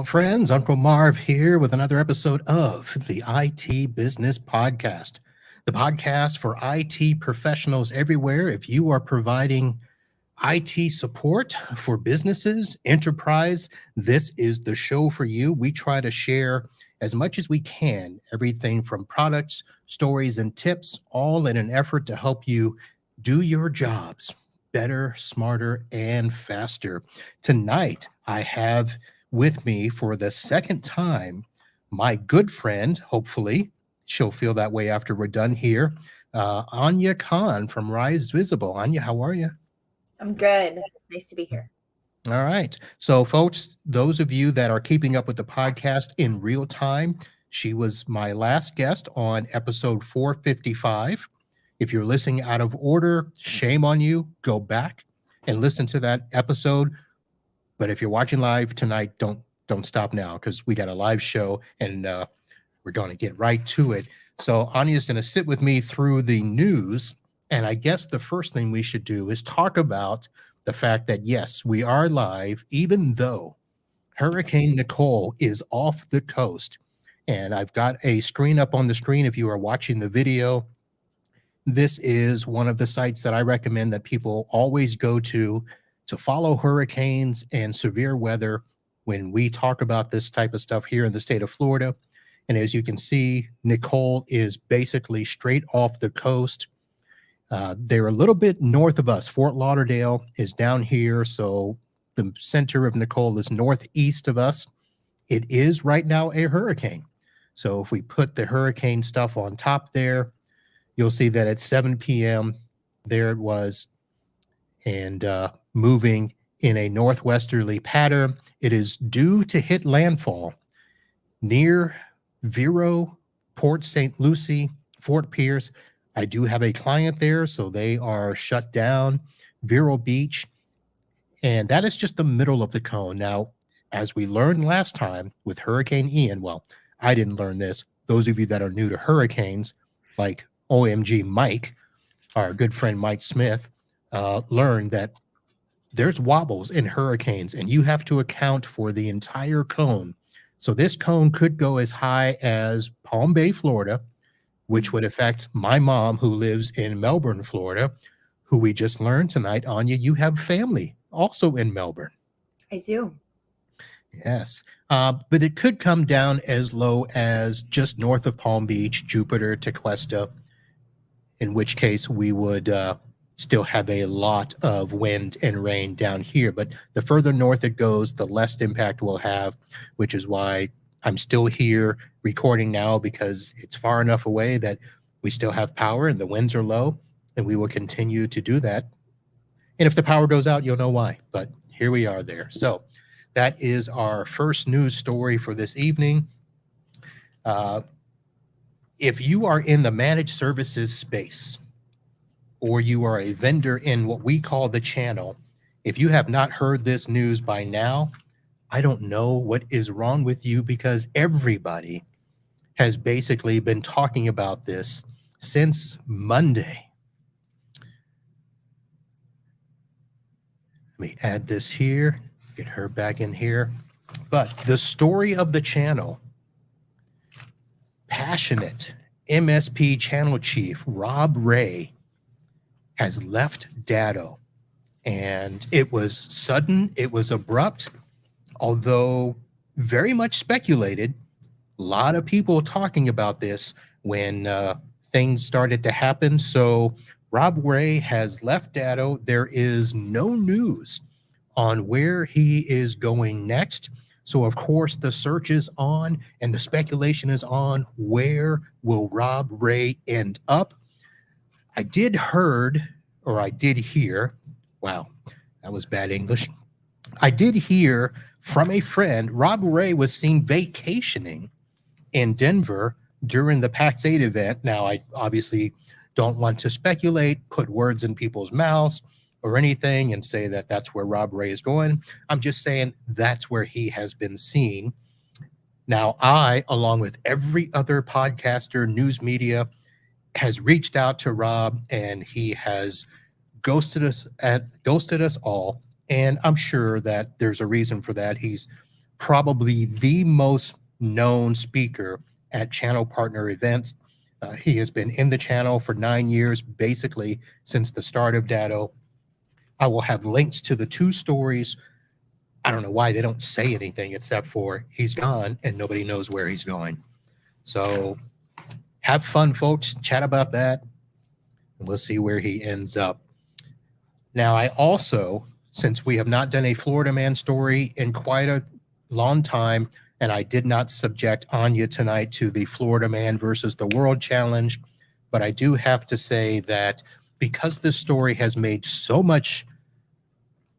Hello, friends. Uncle Marv here with another episode of the IT Business Podcast, the podcast for IT professionals everywhere. If you are providing IT support for businesses, enterprise, this is the show for you. We try to share as much as we can, everything from products, stories, and tips, all in an effort to help you do your jobs better, smarter, and faster. Tonight, I have with me for the second time my good friend, hopefully she'll feel that way after we're done here, Aunia Kahn from Rise Visible. Aunia, how are you? I'm good. Nice to be here. All right. So, folks, those of you that are keeping up with the podcast in real time, she was my last guest on episode 455. If you're listening out of order, shame on you. Go back and listen to that episode. But if you're watching live tonight, don't stop now because we got a live show and we're going to get right to it. So Anya is going to sit with me through the news. And I guess the first thing we should do is talk about the fact that, yes, we are live, even though Hurricane Nicole is off the coast. And I've got a screen up on the screen if you are watching the video. This is one of the sites that I recommend that people always go to follow hurricanes and severe weather when we talk about this type of stuff here in the state of Florida. And as you can see, Nicole is basically straight off the coast. They're a little bit north of us. Fort Lauderdale is down here. So the center of Nicole is northeast of us. It is right now a hurricane. So if we put the hurricane stuff on top there, you'll see that at 7 p.m., there it was, and moving in a northwesterly pattern. It is due to hit landfall near Vero, Port St. Lucie, Fort Pierce. I do have a client there, so they are shut down, Vero Beach, and that is just the middle of the cone. Now, as we learned last time with Hurricane Ian, well, I didn't learn this. Those of you that are new to hurricanes, like OMG Mike, our good friend Mike Smith, learned that there's wobbles in hurricanes and you have to account for the entire cone. So this cone could go as high as Palm Bay, Florida, which would affect my mom who lives in Melbourne, Florida, who we just learned tonight. Anya, you have family also in Melbourne. I do. Yes. But it could come down as low as just north of Palm Beach, Jupiter, Tequesta, in which case we would still have a lot of wind and rain down here. But the further north it goes, the less impact we'll have, which is why I'm still here recording now, because it's far enough away that we still have power and the winds are low, and we will continue to do that. And if the power goes out, you'll know why. But here we are there. So that is our first news story for this evening. If you are in the managed services space, or you are a vendor in what we call the channel, if you have not heard this news by now, I don't know what is wrong with you, because everybody has basically been talking about this since Monday. Let me add this here, get her back in here. But the story of the channel, passionate MSP channel chief Rob Ray has left Datto, and it was sudden, it was abrupt, although very much speculated. A lot of people talking about this when things started to happen. So Rob Ray has left Datto. There is no news on where he is going next. So of course the search is on and the speculation is on, where will Rob Ray end up? I did hear, wow, that was bad English. I did hear from a friend, Rob Ray was seen vacationing in Denver during the PAX 8 event. Now, I obviously don't want to speculate, put words in people's mouths or anything and say that that's where Rob Ray is going. I'm just saying that's where he has been seen. Now, I, along with every other podcaster, news media, has reached out to Rob, and he has ghosted us all. And I'm sure that there's a reason for that. He's probably the most known speaker at channel partner events. He has been in the channel for 9 years, basically since the start of Datto. I will have links to the 2 stories. I don't know why they don't say anything except for he's gone and nobody knows where he's going. So have fun, folks. Chat about that, and we'll see where he ends up. Now, I also, since we have not done a Florida man story in quite a long time, and I did not subject Aunia tonight to the Florida man versus the world challenge, but I do have to say that because this story has made so much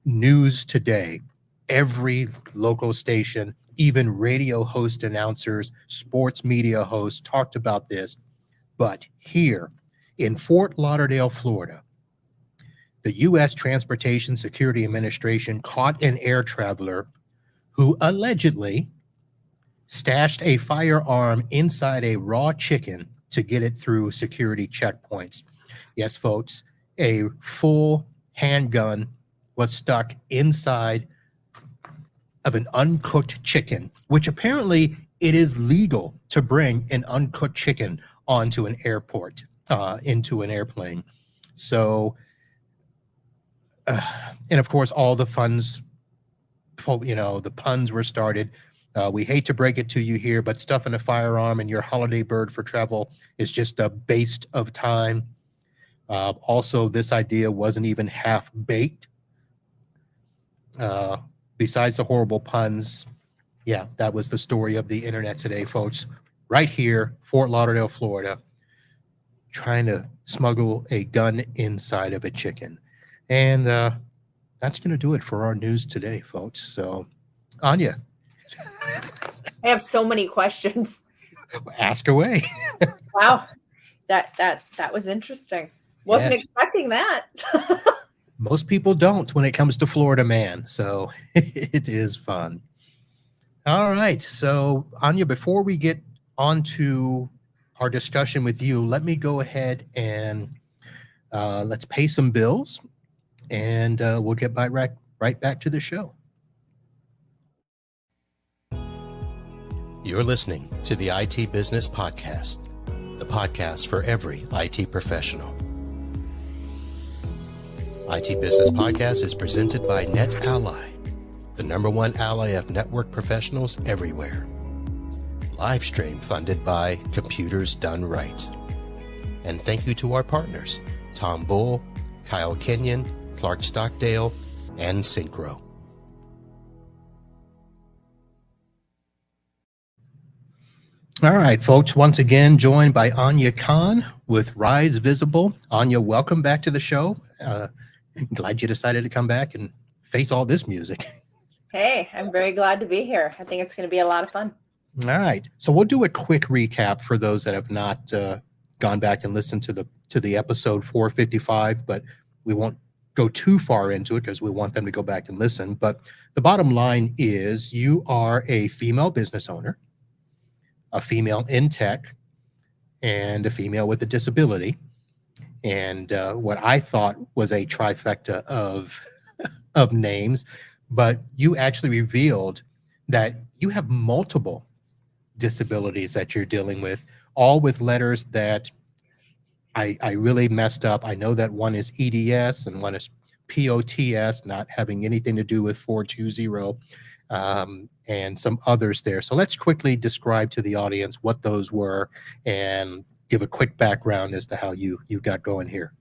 news today, every local station, even radio host announcers, sports media hosts talked about this. But here in Fort Lauderdale, Florida, the U.S. Transportation Security Administration caught an air traveler who allegedly stashed a firearm inside a raw chicken to get it through security checkpoints. Yes, folks, a full handgun was stuck inside of an uncooked chicken, which apparently it is legal to bring an uncooked chicken onto an airport, into an airplane. So, and of course, all the funds, the puns were started. We hate to break it to you here, but stuffing a firearm in your holiday bird for travel is just a waste of time. Also, this idea wasn't even half baked. Besides the horrible puns, yeah, that was the story of the internet today, folks. Right here, Fort Lauderdale, Florida, trying to smuggle a gun inside of a chicken. And that's going to do it for our news today, folks. So, Aunia, I have so many questions. ask away. Wow. That was interesting. Wasn't Yes. expecting that. Most people don't when it comes to Florida man. So it is fun. All right. So, Aunia, before we get on to our discussion with you, let me go ahead and let's pay some bills, and we'll get right back to the show. You're listening to the IT Business Podcast, the podcast for every IT professional. IT Business Podcast is presented by NetAlly, the #1 ally of network professionals everywhere. Live stream funded by Computers Done Right. And thank you to our partners, Tom Bull, Kyle Kenyon, Clark Stockdale, and Synchro. All right, folks, once again, joined by Aunia Kahn with Rise Visible. Aunia, welcome back to the show. Glad you decided to come back and face all this music. Hey, I'm very glad to be here. I think it's going to be a lot of fun. All right, so we'll do a quick recap for those that have not gone back and listened to the episode 455, but we won't go too far into it because we want them to go back and listen. But the bottom line is you are a female business owner, a female in tech, and a female with a disability. And what I thought was a trifecta of names, but you actually revealed that you have multiple disabilities that you're dealing with, all with letters that I really messed up. I know that one is EDS and one is POTS, not having anything to do with 420, and some others there. So let's quickly describe to the audience what those were and give a quick background as to how you got going here.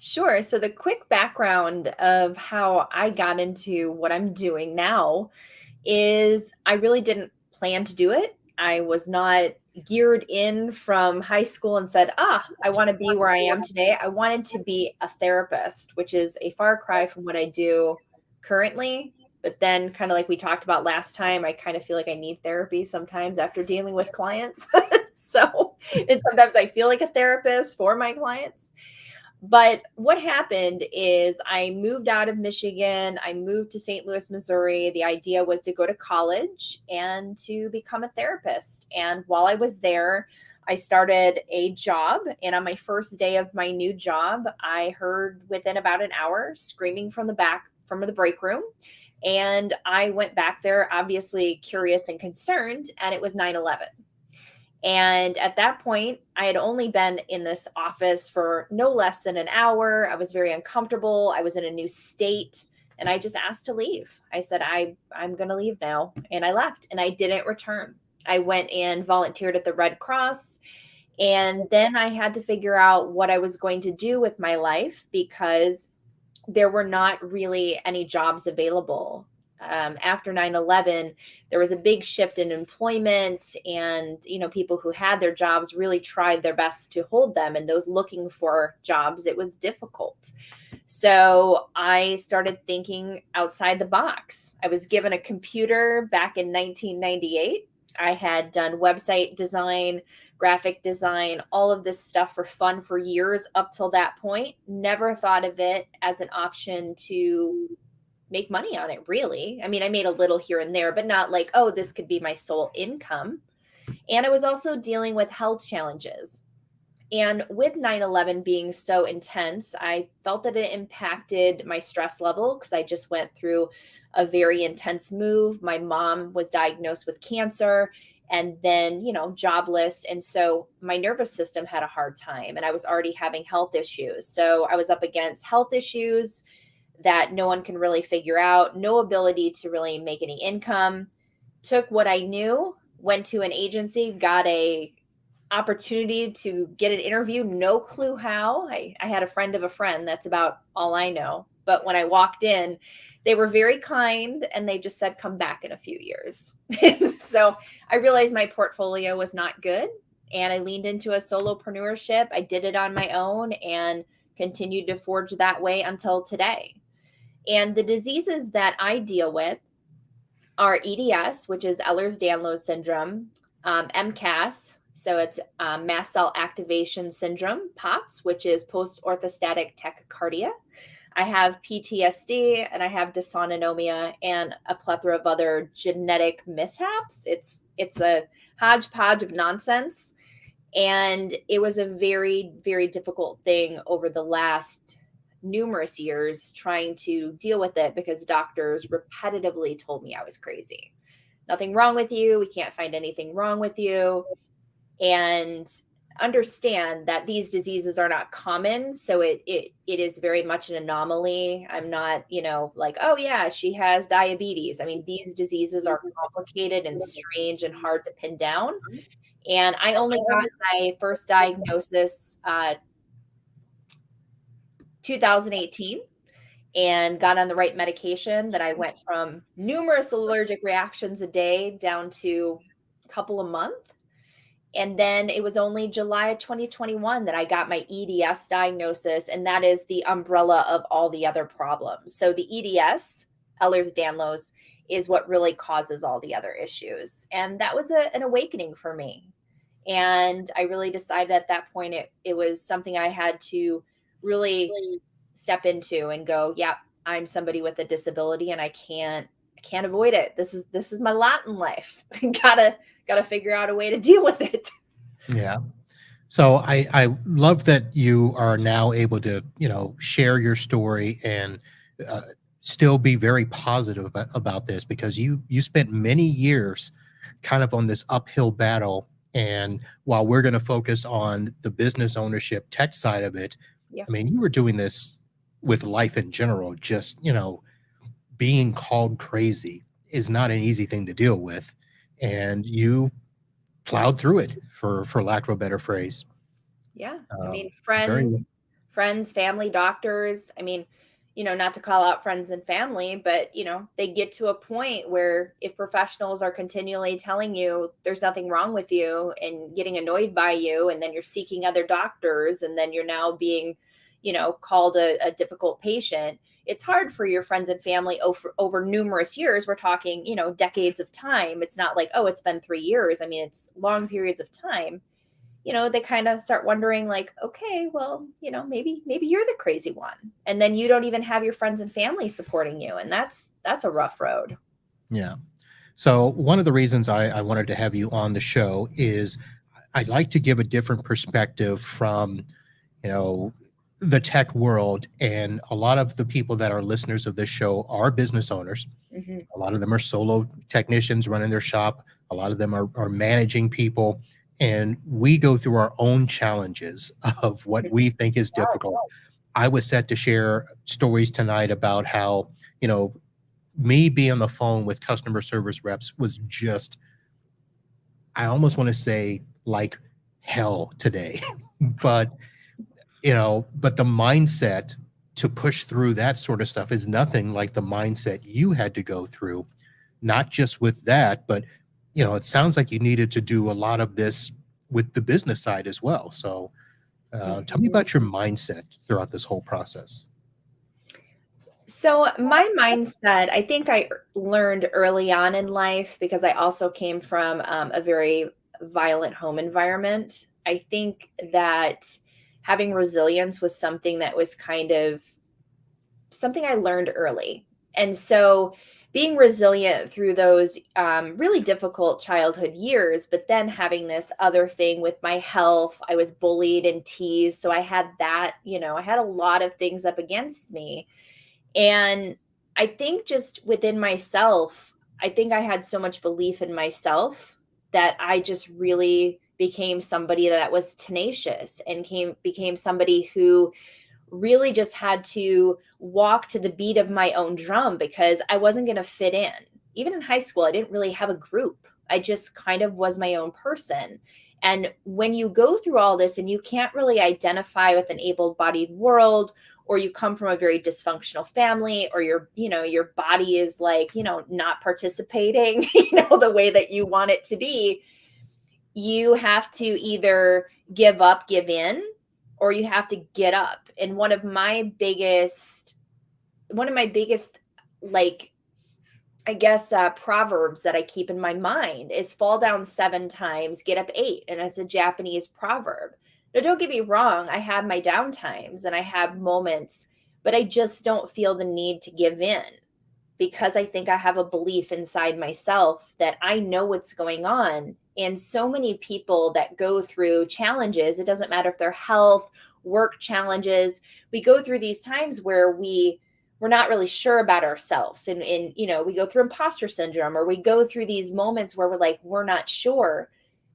Sure. So the quick background of how I got into what I'm doing now is I really didn't plan to do it. I was not geared in from high school and said, I want to be where I am today. I wanted to be a therapist, which is a far cry from what I do currently. But then, kind of like we talked about last time, I kind of feel like I need therapy sometimes after dealing with clients. And sometimes I feel like a therapist for my clients. But what happened is I moved out of Michigan. I moved to St. Louis, Missouri. The idea was to go to college and to become a therapist. And while I was there, I started a job. And on my first day of my new job, I heard within about an hour screaming from the break room. And I went back there, obviously curious and concerned, and it was 9/11. And at that point, I had only been in this office for no less than an hour. I was very uncomfortable. I was in a new state, and I just asked to leave. I said, I'm going to leave now. And I left, and I didn't return. I went and volunteered at the Red Cross. And then I had to figure out what I was going to do with my life because there were not really any jobs available. After 9/11, there was a big shift in employment, and people who had their jobs really tried their best to hold them, and those looking for jobs, it was difficult. So I started thinking outside the box. I was given a computer back in 1998. I had done website design, graphic design, all of this stuff for fun for years up till that point. Never thought of it as an option to make money on it, really. I mean, I made a little here and there, but not like, oh, this could be my sole income. And I was also dealing with health challenges. And with 9/11 being so intense, I felt that it impacted my stress level because I just went through a very intense move. My mom was diagnosed with cancer and then, jobless. And so my nervous system had a hard time and I was already having health issues. So I was up against health issues that no one can really figure out, no ability to really make any income. Took what I knew, went to an agency, got a opportunity to get an interview, no clue how. I had a friend of a friend. That's about all I know. But when I walked in, they were very kind and they just said, come back in a few years. So I realized my portfolio was not good and I leaned into a solopreneurship. I did it on my own and continued to forge that way until today. And the diseases that I deal with are EDS, which is Ehlers-Danlos syndrome, MCAS, so it's mast cell activation syndrome, POTS, which is post-orthostatic tachycardia. I have PTSD and I have dysautonomia and a plethora of other genetic mishaps. It's a hodgepodge of nonsense. And it was a very, very difficult thing over the last numerous years trying to deal with it because doctors repetitively told me I was crazy. Nothing wrong with you. We can't find anything wrong with you. And understand that these diseases are not common. So it is very much an anomaly. I'm not, like, oh yeah, she has diabetes. I mean, these diseases are complicated and strange and hard to pin down. And I only got my first diagnosis 2018 and got on the right medication. That I went from numerous allergic reactions a day down to a couple a month. And then it was only July of 2021 that I got my EDS diagnosis, and that is the umbrella of all the other problems. So the EDS, Ehlers-Danlos, is what really causes all the other issues. And that was an awakening for me. And I really decided at that point it was something I had to really step into and go, yeah, I'm somebody with a disability and I can't avoid it. This is my lot in life. gotta figure out a way to deal with it. Yeah. So I love that you are now able to, share your story and still be very positive about this, because you spent many years kind of on this uphill battle. And while we're going to focus on the business ownership tech side of it, Yeah. I mean, you were doing this with life in general. Just, being called crazy is not an easy thing to deal with. And you plowed through it, for lack of a better phrase. Yeah. I mean, Very, friends, family, doctors. I mean, not to call out friends and family, but, they get to a point where if professionals are continually telling you there's nothing wrong with you and getting annoyed by you, and then you're seeking other doctors, and then you're now being, called a difficult patient, it's hard for your friends and family over numerous years. We're talking, decades of time. It's not like, oh, it's been 3 years. I mean, it's long periods of time. They kind of start wondering like, okay, well, maybe you're the crazy one. And then you don't even have your friends and family supporting you. And that's a rough road. yeah. So one of the reasons I wanted to have you on the show is I'd like to give a different perspective from, you know, the tech world, and a lot of the people that are listeners of this show are business owners. Mhm. A lot of them are solo technicians running their shop. A lot of them are managing people. And we go through our own challenges of what we think is difficult. I was set to share stories tonight about how, me being on the phone with customer service reps was just, I almost want to say like hell today. but, but the mindset to push through that sort of stuff is nothing like the mindset you had to go through, not just with that, but, it sounds like you needed to do a lot of this with the business side as well. So tell me Mhm. about your mindset throughout this whole process. So my mindset, I think I learned early on in life because I also came from a very violent home environment. I think that having resilience was something that was kind of something I learned early. And so being resilient through those really difficult childhood years, but then having this other thing with my health, I was bullied and teased. So I had that, I had a lot of things up against me. And I think just within myself, I think I had so much belief in myself that I just really became somebody that was tenacious and became somebody who really just had to walk to the beat of my own drum because I wasn't going to fit in. Even in high school, I didn't really have a group. I just kind of was my own person. And when you go through all this and you can't really identify with an able-bodied world, or you come from a very dysfunctional family, or your body is like, not participating, the way that you want it to be, you have to either give up, give in, or you have to get up. And one of my biggest, like, I guess, proverbs that I keep in my mind is fall down 7 times, get up 8. And it's a Japanese proverb. Now, don't get me wrong. I have my down times and I have moments, but I just don't feel the need to give in because I think I have a belief inside myself that I know what's going on. And so many people that go through challenges, it doesn't matter if they're health, work challenges, we go through these times where we're not really sure about ourselves. And we go through imposter syndrome, or we go through these moments where we're not sure.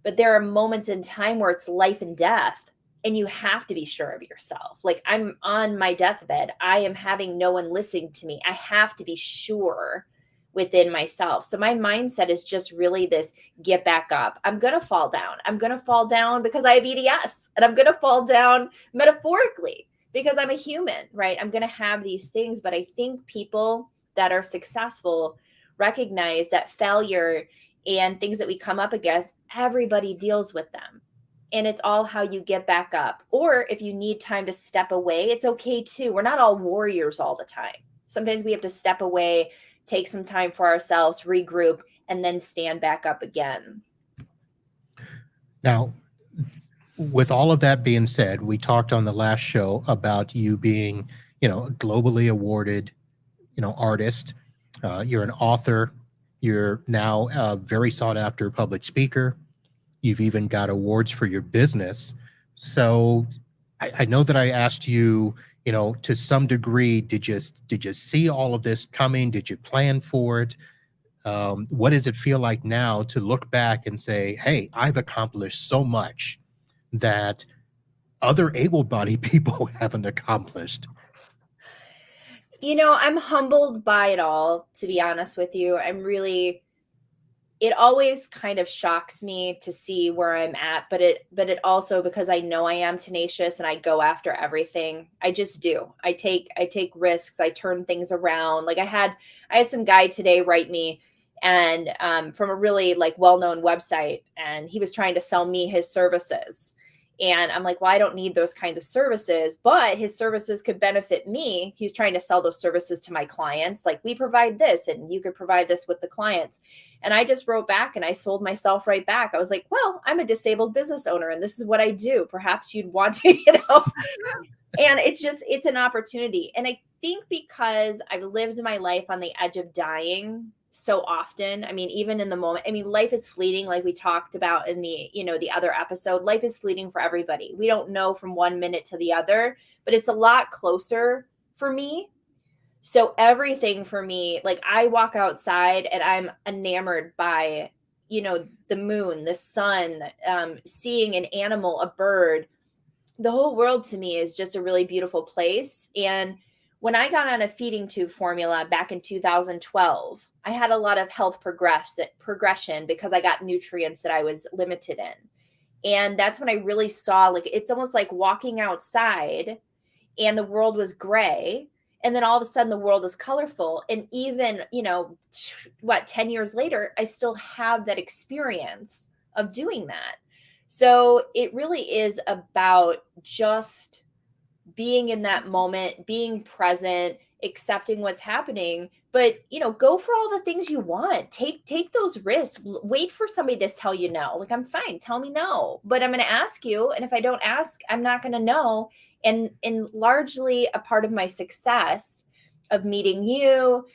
But there are moments in time where it's life and death, and you have to be sure of yourself. Like, I'm on my deathbed. I am having no one listening to me. I have to be sure within myself. So my mindset is just really this: get back up. I'm going to fall down. I'm going to fall down because I have EDS, and I'm going to fall down metaphorically because I'm a human, right? I'm going to have these things. But I think people that are successful recognize that failure and things that we come up against, everybody deals with them. And it's all how you get back up. Or if you need time to step away, it's okay too. We're not all warriors all the time. Sometimes we have to step away, take some time for ourselves, regroup, and then stand back up again. Now, with all of that being said, we talked on the last show about you being, a globally awarded, artist. You're an author. You're now a very sought after public speaker. You've even got awards for your business. So I know that I asked you, to some degree, did you see all of this coming? Did you plan for it? What does it feel like now to look back and say, hey, I've accomplished so much that other able-bodied people haven't accomplished? I'm humbled by it all, to be honest with you. It always kind of shocks me to see where I'm at, but it also, because I know I am tenacious and I go after everything. I just do. I take risks. I turn things around. Like, I had some guy today write me, and from a really like well-known website, and he was trying to sell me his services. And I'm like, well, I don't need those kinds of services, but his services could benefit me. He's trying to sell those services to my clients. Like, we provide this and you could provide this with the clients. And I just wrote back and I sold myself right back. I was like, well, I'm a disabled business owner and this is what I do. Perhaps you'd want to, and it's an opportunity. And I think because I've lived my life on the edge of dying, so often. I mean, even in the moment, I mean, life is fleeting, like we talked about in the, the other episode. Life is fleeting for everybody. We don't know from one minute to the other, but it's a lot closer for me. So everything for me, like I walk outside and I'm enamored by, the moon, the sun, seeing an animal, a bird. The whole world to me is just a really beautiful place. And when I got on a feeding tube formula back in 2012, I had a lot of health progression because I got nutrients that I was limited in. And that's when I really saw, like, it's almost like walking outside and the world was gray. And then all of a sudden the world is colorful. And even, 10 years later, I still have that experience of doing that. So it really is about just being in that moment, being present, accepting what's happening, but go for all the things you want. Take those risks. Wait for somebody to tell you no. Like, I'm fine, tell me no, but I'm going to ask you, and if I don't ask, I'm not going to know. And largely a part of my success of meeting you,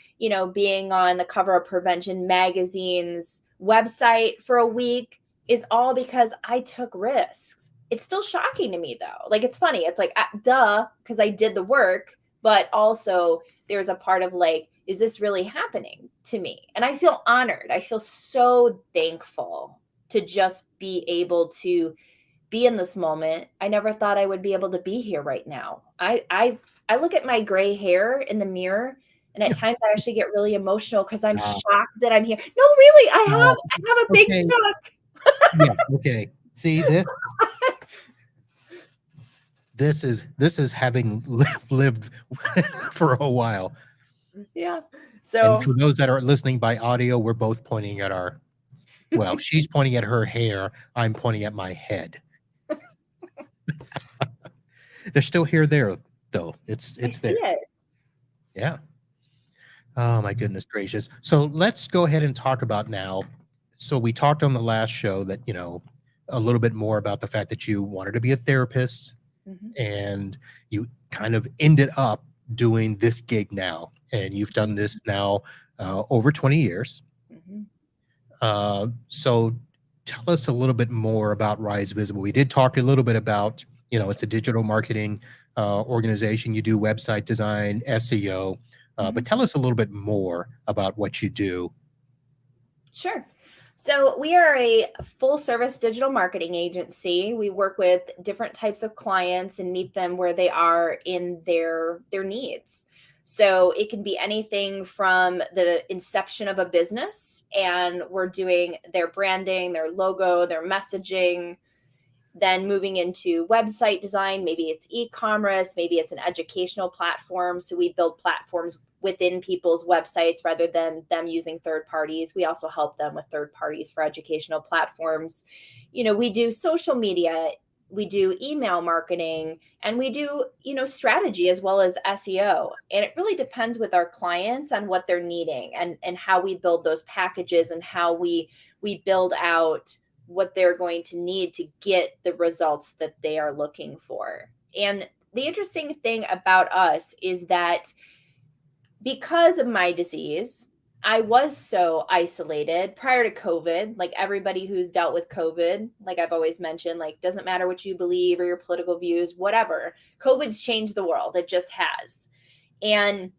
being on the cover of Prevention Magazine's website for a week is all because I took risks. It's still shocking to me though. Like, it's funny. It's like, duh, because I did the work, but also there's a part of like, is this really happening to me? And I feel honored. I feel so thankful to just be able to be in this moment. I never thought I would be able to be here right now. I look at my gray hair in the mirror, and at times I actually get really emotional because I'm shocked that I'm here. No, really, I have a big chunk. Yeah, okay. See this? This is having lived for a while. Yeah. So, and for those that are listening by audio, we're both pointing at our, well, she's pointing at her hair. I'm pointing at my head. There's still hair there, though. It's there. It. Yeah. Oh my goodness gracious. So let's go ahead and talk about now. So we talked on the last show that, a little bit more about the fact that you wanted to be a therapist, and you kind of ended up doing this gig now, and you've done this now over 20 years. So tell us a little bit more about Rise Visible. We did talk a little bit about, it's a digital marketing organization. You do website design, SEO, but tell us a little bit more about what you do. Sure. So we are a full service digital marketing agency. We work with different types of clients and meet them where they are in their needs. So it can be anything from the inception of a business, and we're doing their branding, their logo, their messaging, then moving into website design. Maybe it's e-commerce, maybe it's an educational platform. So we build platforms within people's websites rather than them using third parties. We also help them with third parties for educational platforms. We do social media, we do email marketing, and we do, strategy as well as SEO. And it really depends with our clients on what they're needing and how we build those packages and how we build out what they're going to need to get the results that they are looking for. And the interesting thing about us is that because of my disease, I was so isolated prior to COVID. Like, everybody who's dealt with COVID, like I've always mentioned, like, doesn't matter what you believe or your political views, whatever, COVID's changed the world. It just has. And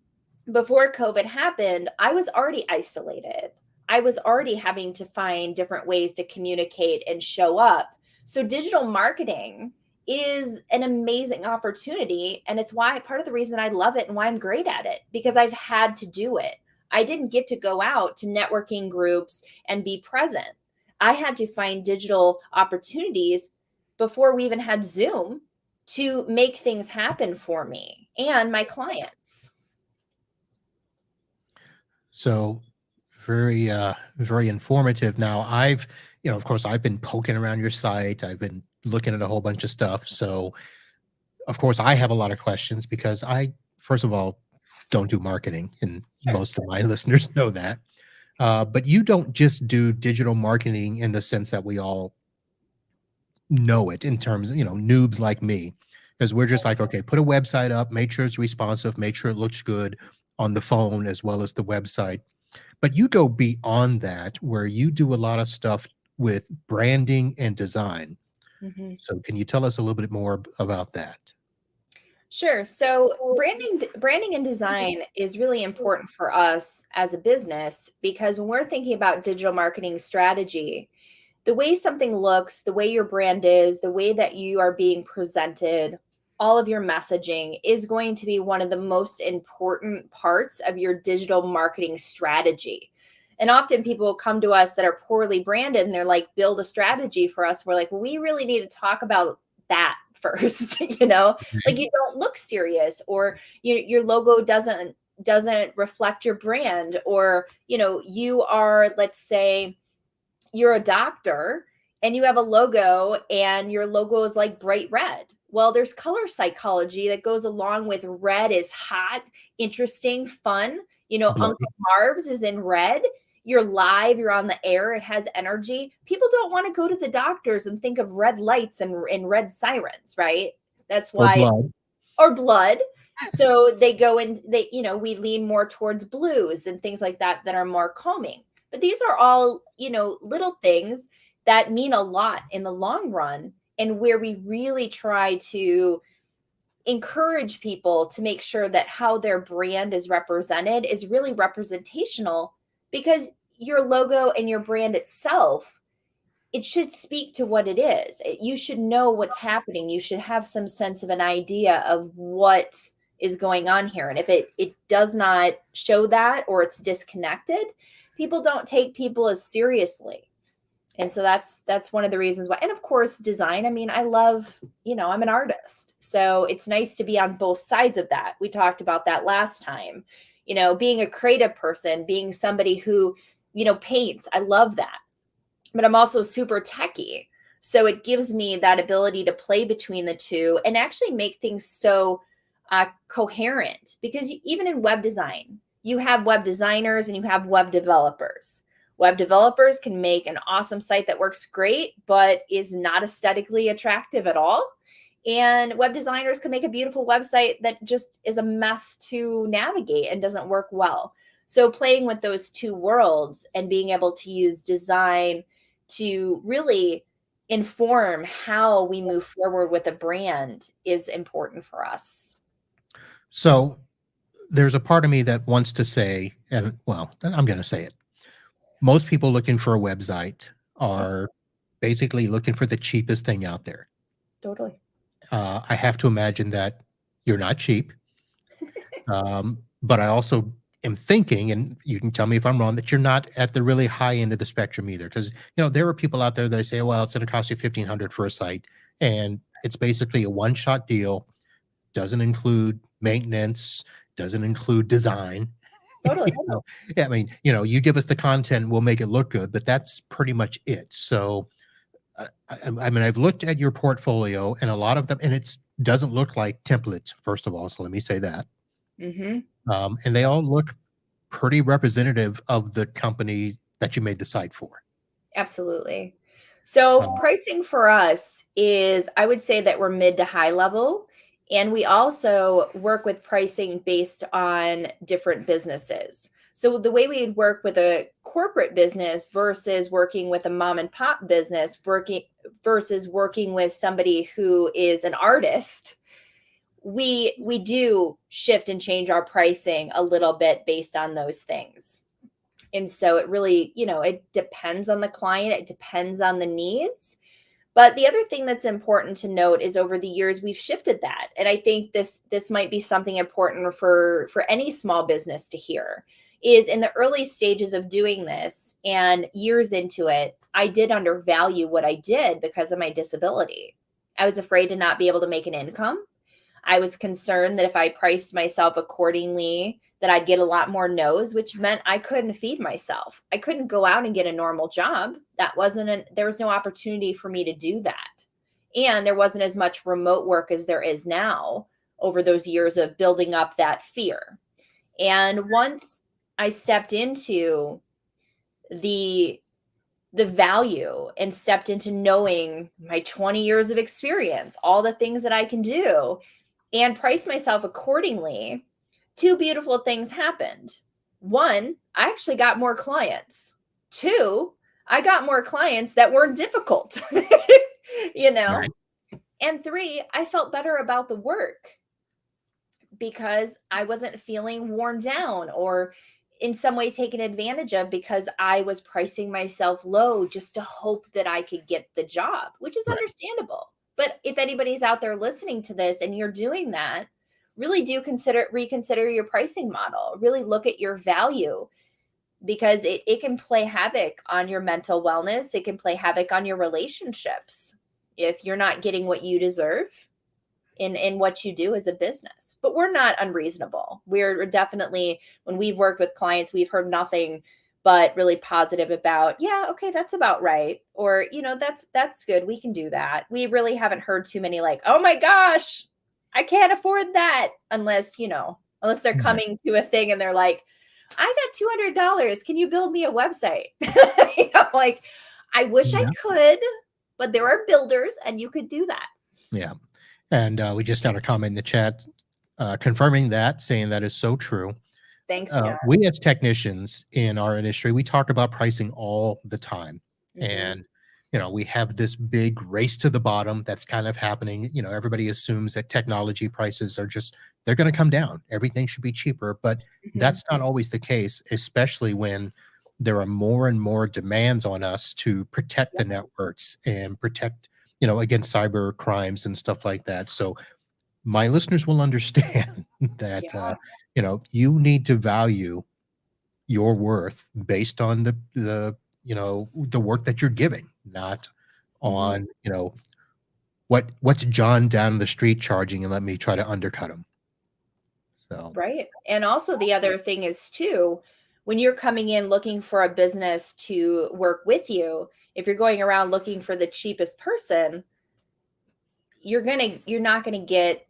before COVID happened, I was already isolated. I was already having to find different ways to communicate and show up. So digital marketing is an amazing opportunity. And it's why part of the reason I love it and why I'm great at it, because I've had to do it. I didn't get to go out to networking groups and be present. I had to find digital opportunities before we even had Zoom to make things happen for me and my clients. So very, very informative. Now I've, of course I've been poking around your site. I've been looking at a whole bunch of stuff. So of course I have a lot of questions because I, first of all, don't do marketing, and most of my listeners know that. But you don't just do digital marketing in the sense that we all know it in terms of, noobs like me, because we're just like, okay, put a website up, make sure it's responsive, make sure it looks good on the phone as well as the website. But you go beyond that where you do a lot of stuff with branding and design. Mhm. So can you tell us a little bit more about that? Sure. So branding and design is really important for us as a business because when we're thinking about digital marketing strategy, the way something looks, the way your brand is, the way that you are being presented, all of your messaging is going to be one of the most important parts of your digital marketing strategy. And often people will come to us that are poorly branded and they're like, build a strategy for us. We're like, well, we really need to talk about that first, like Okay. you don't look serious or your logo doesn't reflect your brand or you are, let's say you're a doctor and you have a logo and your logo is like bright red. Well, there's color psychology that goes along with red is hot, interesting, fun. Bloody. Uncle Marv's is in red. You're live, you're on the air, it has energy. People don't want to go to the doctors and think of red lights and red sirens, right? That's Or why, blood. or blood. So they go and we lean more towards blues and things like that that are more calming. But these are all, little things that mean a lot in the long run and where we really try to encourage people to make sure that how their brand is represented is really representational because your logo and your brand itself, it should speak to what it is. You should know what's happening. You should have some sense of an idea of what is going on here. And if it does not show that or it's disconnected, people don't take people as seriously. And so that's one of the reasons why. And of course, design. I mean, I love, I'm an artist. So it's nice to be on both sides of that. We talked about that last time. Being a creative person, being somebody who, paints. I love that, but I'm also super techie. So it gives me that ability to play between the two and actually make things so coherent. Because even in web design, you have web designers and you have web developers. Web developers can make an awesome site that works great, but is not aesthetically attractive at all. And web designers can make a beautiful website that just is a mess to navigate and doesn't work well. So playing with those two worlds and being able to use design to really inform how we move forward with a brand is important for us. So there's a part of me that wants to say, and well, I'm going to say it. Most people looking for a website are basically looking for the cheapest thing out there. Totally. I have to imagine that you're not cheap. But I also am thinking, and you can tell me if I'm wrong, that you're not at the really high end of the spectrum either. Because there are people out there that say, "Well, it's going to cost you 1,500 for a site," and it's basically a one-shot deal. Doesn't include maintenance. Doesn't include design. Totally. Yeah, I mean, you give us the content, we'll make it look good, but that's pretty much it. So, I mean, I've looked at your portfolio, and a lot of them, and it doesn't look like templates. First of all, so let me say that. Mm-hmm. And they all look pretty representative of the company that you made the site for. Absolutely. So Um, pricing for us is, I would say that we're mid to high level. And we also work with pricing based on different businesses. So the way we'd work with a corporate business versus working with a mom and pop business, working versus working with somebody who is an artist, we do shift and change our pricing a little bit based on those things. And so it really, it depends on the client, it depends on the needs. But the other thing that's important to note is over the years we've shifted that. And I think this might be something important for any small business to hear is in the early stages of doing this and years into it, I did undervalue what I did because of my disability. I was afraid to not be able to make an income. I was concerned that if I priced myself accordingly, that I'd get a lot more no's, which meant I couldn't feed myself. I couldn't go out and get a normal job. There was no opportunity for me to do that. And there wasn't as much remote work as there is now over those years of building up that fear. And once I stepped into the the value and stepped into knowing my 20 years of experience, all the things that I can do, and price myself accordingly, two beautiful things happened. one, I actually got more clients. Two, I got more clients that weren't difficult, you know? Right. And three, I felt better about the work because I wasn't feeling worn down or in some way taken advantage of because I was pricing myself low just to hope that I could get the job, which is Right. understandable. But if anybody's out there listening to this and you're doing that, really do reconsider your pricing model. Really look at your value because it can play havoc on your mental wellness. It can play havoc on your relationships if you're not getting what you deserve in what you do as a business. But we're not unreasonable. We're definitely, when we've worked with clients, we've heard nothing but really positive about, yeah, okay, that's about right. Or, that's good. We can do that. We really haven't heard too many like, oh my gosh, I can't afford that unless they're Right. coming to a thing and they're like, I got $200. Can you build me a website? Like, I wish I Yeah. could, but there are builders and you could do that. Yeah. And we just got a comment in the chat confirming that, saying that is so true. Thanks, John. We as technicians in our industry, we talk about pricing all the time. Mhm. And, we have this big race to the bottom that's kind of happening. Everybody assumes that technology prices are they're going to come down. Everything should be cheaper. But Mhm. that's not always the case, especially when there are more and more demands on us to protect the networks and protect, against cyber crimes and stuff like that. So my listeners will understand that, Yeah. you need to value your worth based on the work that you're giving, not Mhm. on, what's John down the street charging and let me try to undercut him. So, Right. And also the other thing is too, when you're coming in looking for a business to work with you, if you're going around looking for the cheapest person, you're not gonna get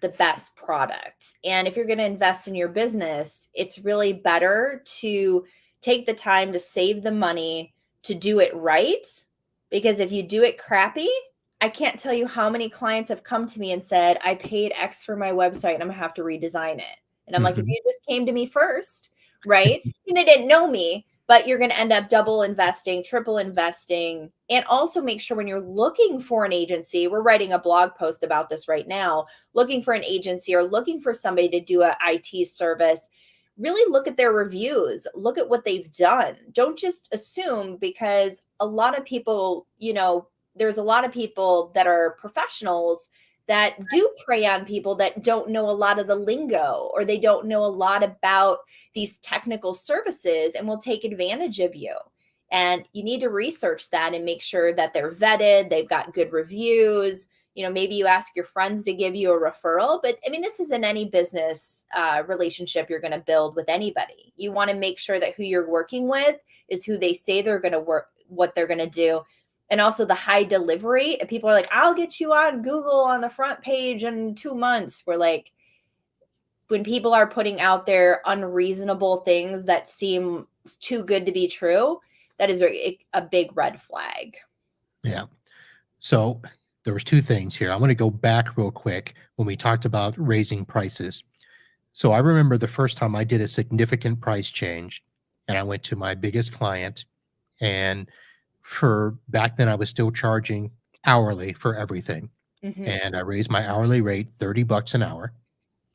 the best product. And if you're going to invest in your business, it's really better to take the time to save the money to do it right. Because if you do it crappy, I can't tell you how many clients have come to me and said, I paid X for my website and I'm going to have to redesign it. And I'm like, if mhm, you just came to me first, right? And they didn't know me, but you're going to end up double investing, triple investing. And also make sure when you're looking for an agency, we're writing a blog post about this right now, looking for an agency or looking for somebody to do an IT service, really look at their reviews, look at what they've done. Don't just assume because a lot of people, there's a lot of people that are professionals that do prey on people that don't know a lot of the lingo or they don't know a lot about these technical services and will take advantage of you. And you need to research that and make sure that they're vetted, they've got good reviews. Maybe you ask your friends to give you a referral, but I mean, this is in any business relationship you're going to build with anybody. You want to make sure that who you're working with is who they say they're going to work, what they're going to do. And also the high delivery. People are like, I'll get you on Google on the front page in 2 months. We're like, when people are putting out there unreasonable things that seem too good to be true, that is a big red flag. yeah. So there was two things here. I want to go back real quick when we talked about raising prices. So I remember the first time I did a significant price change and I went to my biggest client, and for back then I was still charging hourly for everything. Mm-hmm. And I raised my hourly rate $30 an hour.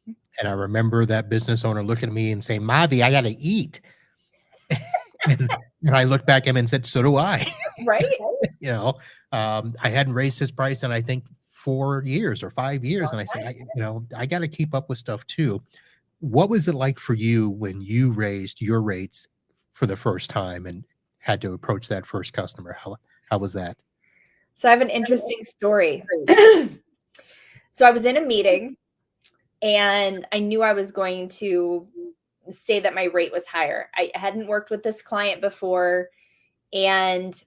And I remember that business owner looking at me and saying, Mavi, I gotta eat. And I looked back at him and said, so do I. Right? you know, I hadn't raised his price in I think 4 years or 5 years. Long And I said, time. I got to keep up with stuff too. What was it like for you when you raised your rates for the first time and had to approach that first customer? How was that? So I have an interesting story. So I was in a meeting and I knew I was going to say that my rate was higher. I hadn't worked with this client before, and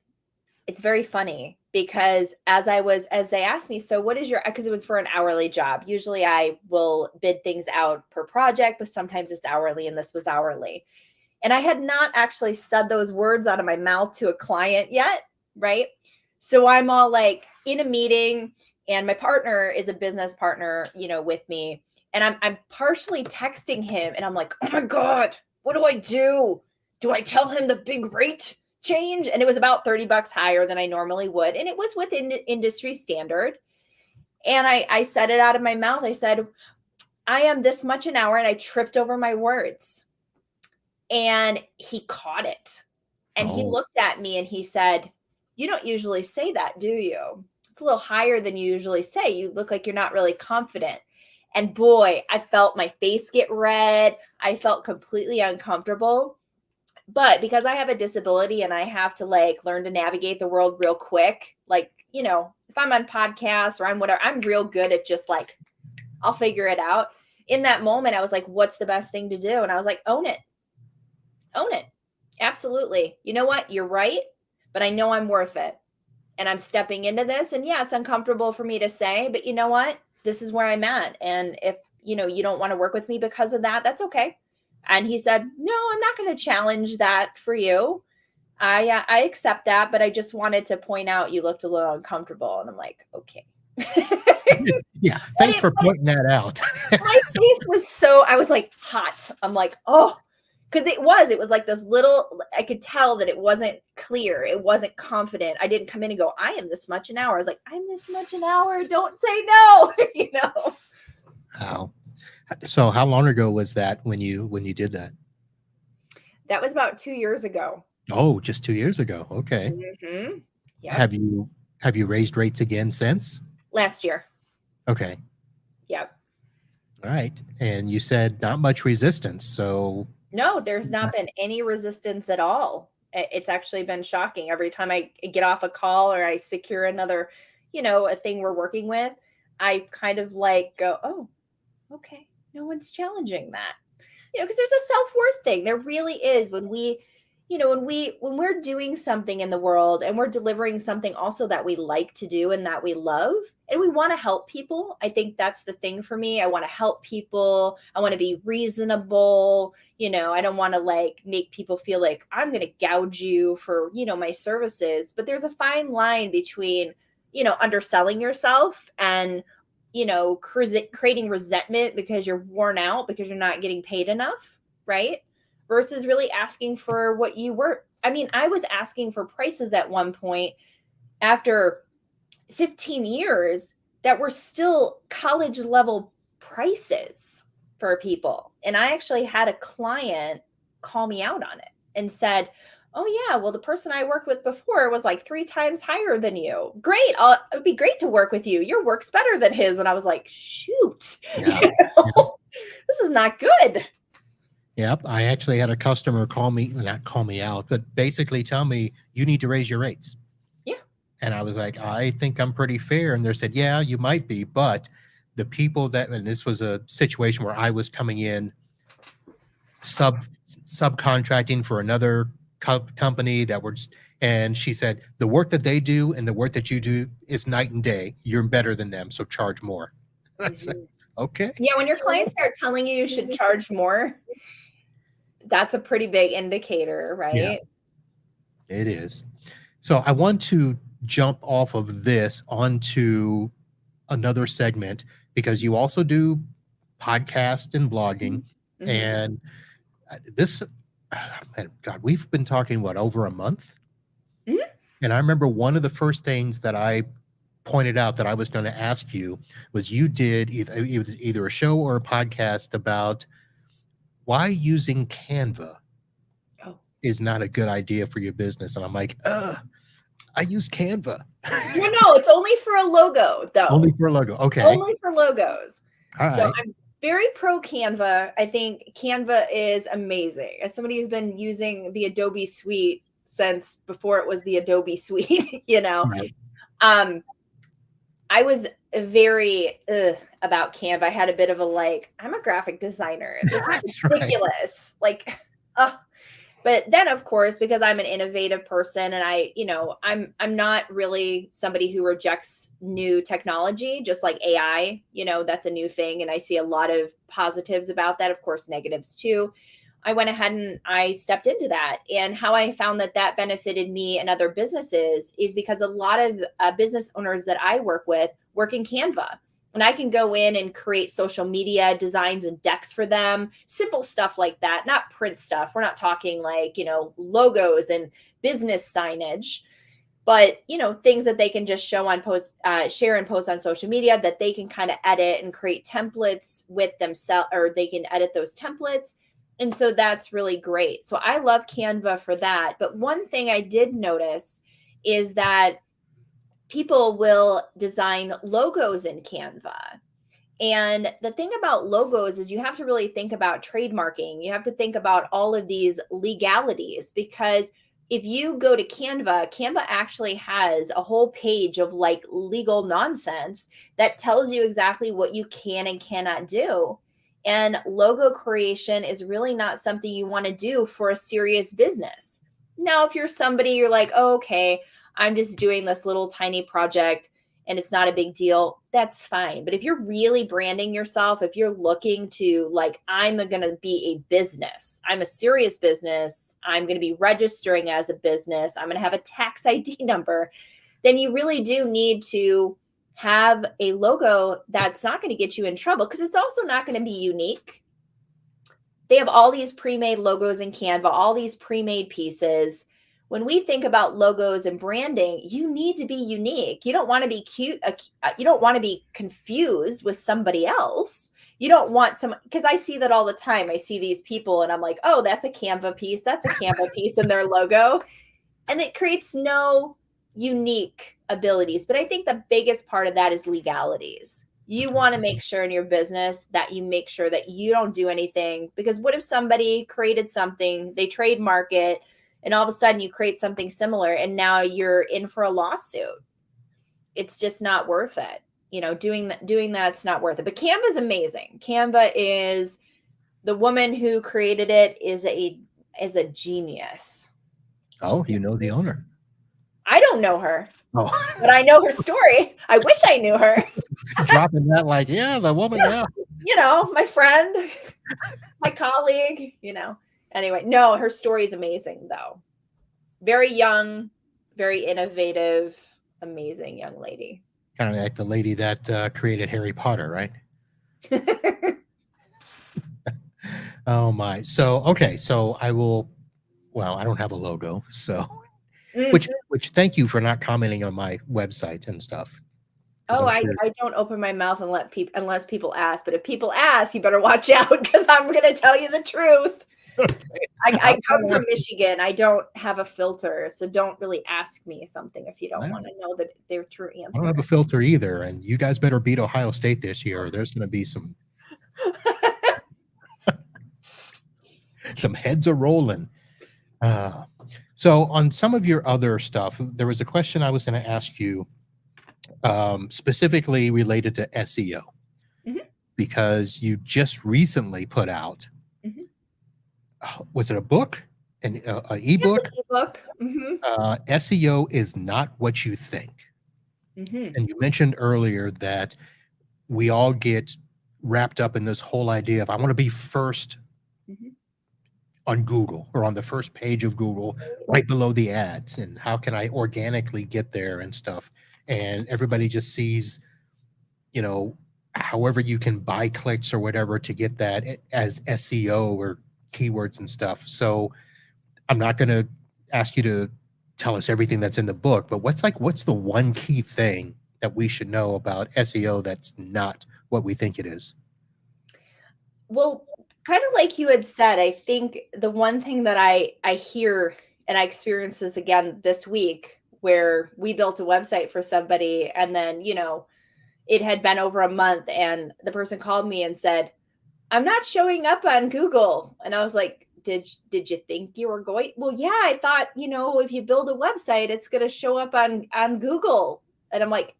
it's very funny because as they asked me, so what is your, because it was for an hourly job. Usually I will bid things out per project, but sometimes it's hourly, and this was hourly. And I had not actually said those words out of my mouth to a client yet, right? So I'm all like in a meeting, and my partner is a business partner, with me. And I'm partially texting him, and I'm like, oh my God, what do I do? Do I tell him the big rate change? And it was about $30 higher than I normally would. And it was within industry standard. And I said it out of my mouth. I said, I am this much an hour, and I tripped over my words. And he caught it. And he Oh, looked at me and he said, you don't usually say that, do you? It's a little higher than you usually say. You look like you're not really confident. And boy, I felt my face get red. I felt completely uncomfortable. But because I have a disability and I have to like learn to navigate the world real quick, like, you know, if I'm on podcasts or I'm whatever, I'm real good at just like, I'll figure it out. In that moment, I was like, what's the best thing to do? And I was like, own it. Own it. Absolutely. You know what? You're right, but I know I'm worth it. And I'm stepping into this. And yeah, it's uncomfortable for me to say, but you know what? This is where I'm at. And if, you know, you don't want to work with me because of that, that's okay. And he said, no, I'm not going to challenge that for you. I accept that, but I just wanted to point out you looked a little uncomfortable. And I'm like, okay. yeah. Thanks for pointing that out. My face was so, I was like hot. I'm like, oh, because it was like this little, I could tell that it wasn't clear. It wasn't confident. I didn't come in and go, I am this much an hour. I was like, I'm this much an hour. Don't say no, you know? Wow. So how long ago was that when you did that? That was about 2 years ago. Oh, just 2 years ago. Okay. Mm-hmm. Yep. Have you raised rates again since? Last year. Okay. Yep. All right. And you said not much resistance. So No, there's not been any resistance at all. It's actually been shocking. Every time I get off a call or I secure another, you know, a thing we're working with, I kind of like go, oh, okay, no one's challenging that. You know, because there's a self-worth thing. There really is when we, you know, when we're doing something in the world and we're delivering something also that we like to do and that we love and we want to help people. I think that's the thing for me. I want to help people. I want to be reasonable. You know, I don't want to like make people feel like I'm going to gouge you for, you know, my services. But there's a fine line between, you know, underselling yourself and, you know, creating resentment because you're worn out because you're not getting paid enough, right? Versus really asking for what you were. I mean, I was asking for prices at one point after 15 years that were still college level prices for people. And I actually had a client call me out on it and said, oh yeah, well, the person I worked with before was like 3 times higher than you. Great. It would be great to work with you. Your work's better than his. And I was like, shoot, yeah. you know, this is not good. Yep. I actually had a customer call me, not call me out, but basically tell me you need to raise your rates. Yeah. And I was like, I think I'm pretty fair. And they said, yeah, you might be, but the people that, and this was a situation where I was coming in subcontracting for another company that were, and she said, the work that they do and the work that you do is night and day. You're better than them. So charge more. I said, okay. Yeah. When your clients start telling you you should charge more, that's a pretty big indicator, right? Yeah, it is. So I want to jump off of this onto another segment because you also do podcast and blogging. Mm-hmm. And this, God, we've been talking, what, over a month? Mm-hmm. And I remember one of the first things that I pointed out that I was going to ask you was you did either a show or a podcast about why using Canva is not a good idea for your business. And I'm like, I use Canva. No, it's only for a logo, though. Only for a logo. Okay. Only for logos. All right. So I'm very pro Canva. I think Canva is amazing. As somebody who's been using the Adobe suite since before it was the Adobe suite, you know, Right. I was very about Canva. I had a bit of a like, I'm a graphic designer. This is ridiculous. Right. Like, but then of course, because I'm an innovative person and I, you know, I'm not really somebody who rejects new technology, just like AI, you know, that's a new thing. And I see a lot of positives about that, of course, negatives too. I went ahead and I stepped into that. And how I found that that benefited me and other businesses is because a lot of business owners that I work with work in Canva. And I can go in and create social media designs and decks for them, simple stuff like that, not print stuff. We're not talking like, logos and business signage, but things that they can just show on post, share and post on social media that they can kind of edit and create templates with themselves, or they can edit those templates. And so that's really great. So I love Canva for that. But one thing I did notice is that people will design logos in Canva. And the thing about logos is you have to really think about trademarking. You have to think about all of these legalities, because if you go to Canva, Canva actually has a whole page of like legal nonsense that tells you exactly what you can and cannot do. And logo creation is really not something you want to do for a serious business. Now, if you're somebody, you're like, oh, okay, I'm just doing this little tiny project and it's not a big deal, that's fine. But if you're really branding yourself, if you're looking to like, I'm going to be a business, I'm a serious business, I'm going to be registering as a business, I'm going to have a tax ID number, then you really do need to have a logo that's not going to get you in trouble, because it's also not going to be unique. They have all these pre-made logos in Canva, all these pre-made pieces. When we think about logos and branding, you need to be unique. You don't want to be cute. You don't want to be confused with somebody else. You don't want some, because I see that all the time. I see these people and I'm like, oh, that's a Canva piece. That's a Canva piece in their logo. And it creates no unique abilities. But I think the biggest part of that is legalities. You want to make sure in your business that you make sure that you don't do anything, because what if somebody created something, they trademark it, and all of a sudden you create something similar and now you're in for a lawsuit? It's just not worth it. Doing that's not worth it. But Canva is amazing. Canva is, the woman who created it is a genius. Oh, you know the owner. I don't know her. Oh. But I know her story. I wish I knew her. Dropping that like, yeah, the woman, yeah. My friend, my colleague, Anyway, no, her story is amazing, though. Very young, very innovative, amazing young lady. Kind of like the lady that created Harry Potter, right? Oh, my. So, okay. So I will, well, I don't have a logo. So, which thank you for not commenting on my website and stuff. Oh, I don't open my mouth and unless people ask. But if people ask, you better watch out, because I'm going to tell you the truth. I come from Michigan. I don't have a filter, so don't really ask me something if you don't want to know their true answer. I don't have a filter either, and you guys better beat Ohio State this year, or there's going to be some some heads are rolling. So on some of your other stuff, there was a question I was going to ask you, specifically related to SEO, because you just recently put out, was it a book, an ebook? Ebook. SEO is not what you think. And you mentioned earlier that we all get wrapped up in this whole idea of, I want to be first on Google, or on the first page of Google, right below the ads, and how can I organically get there and stuff. And everybody just sees, however you can buy clicks or whatever to get that as SEO or keywords and stuff. So I'm not going to ask you to tell us everything that's in the book, but what's the one key thing that we should know about SEO that's not what we think it is? Well, kind of like you had said, I think the one thing that I hear, and I experienced this again this week, where we built a website for somebody, and then, it had been over a month, and the person called me and said, I'm not showing up on Google. And I was like, did you think you were going? Well, yeah, I thought, if you build a website, it's going to show up on Google. And I'm like,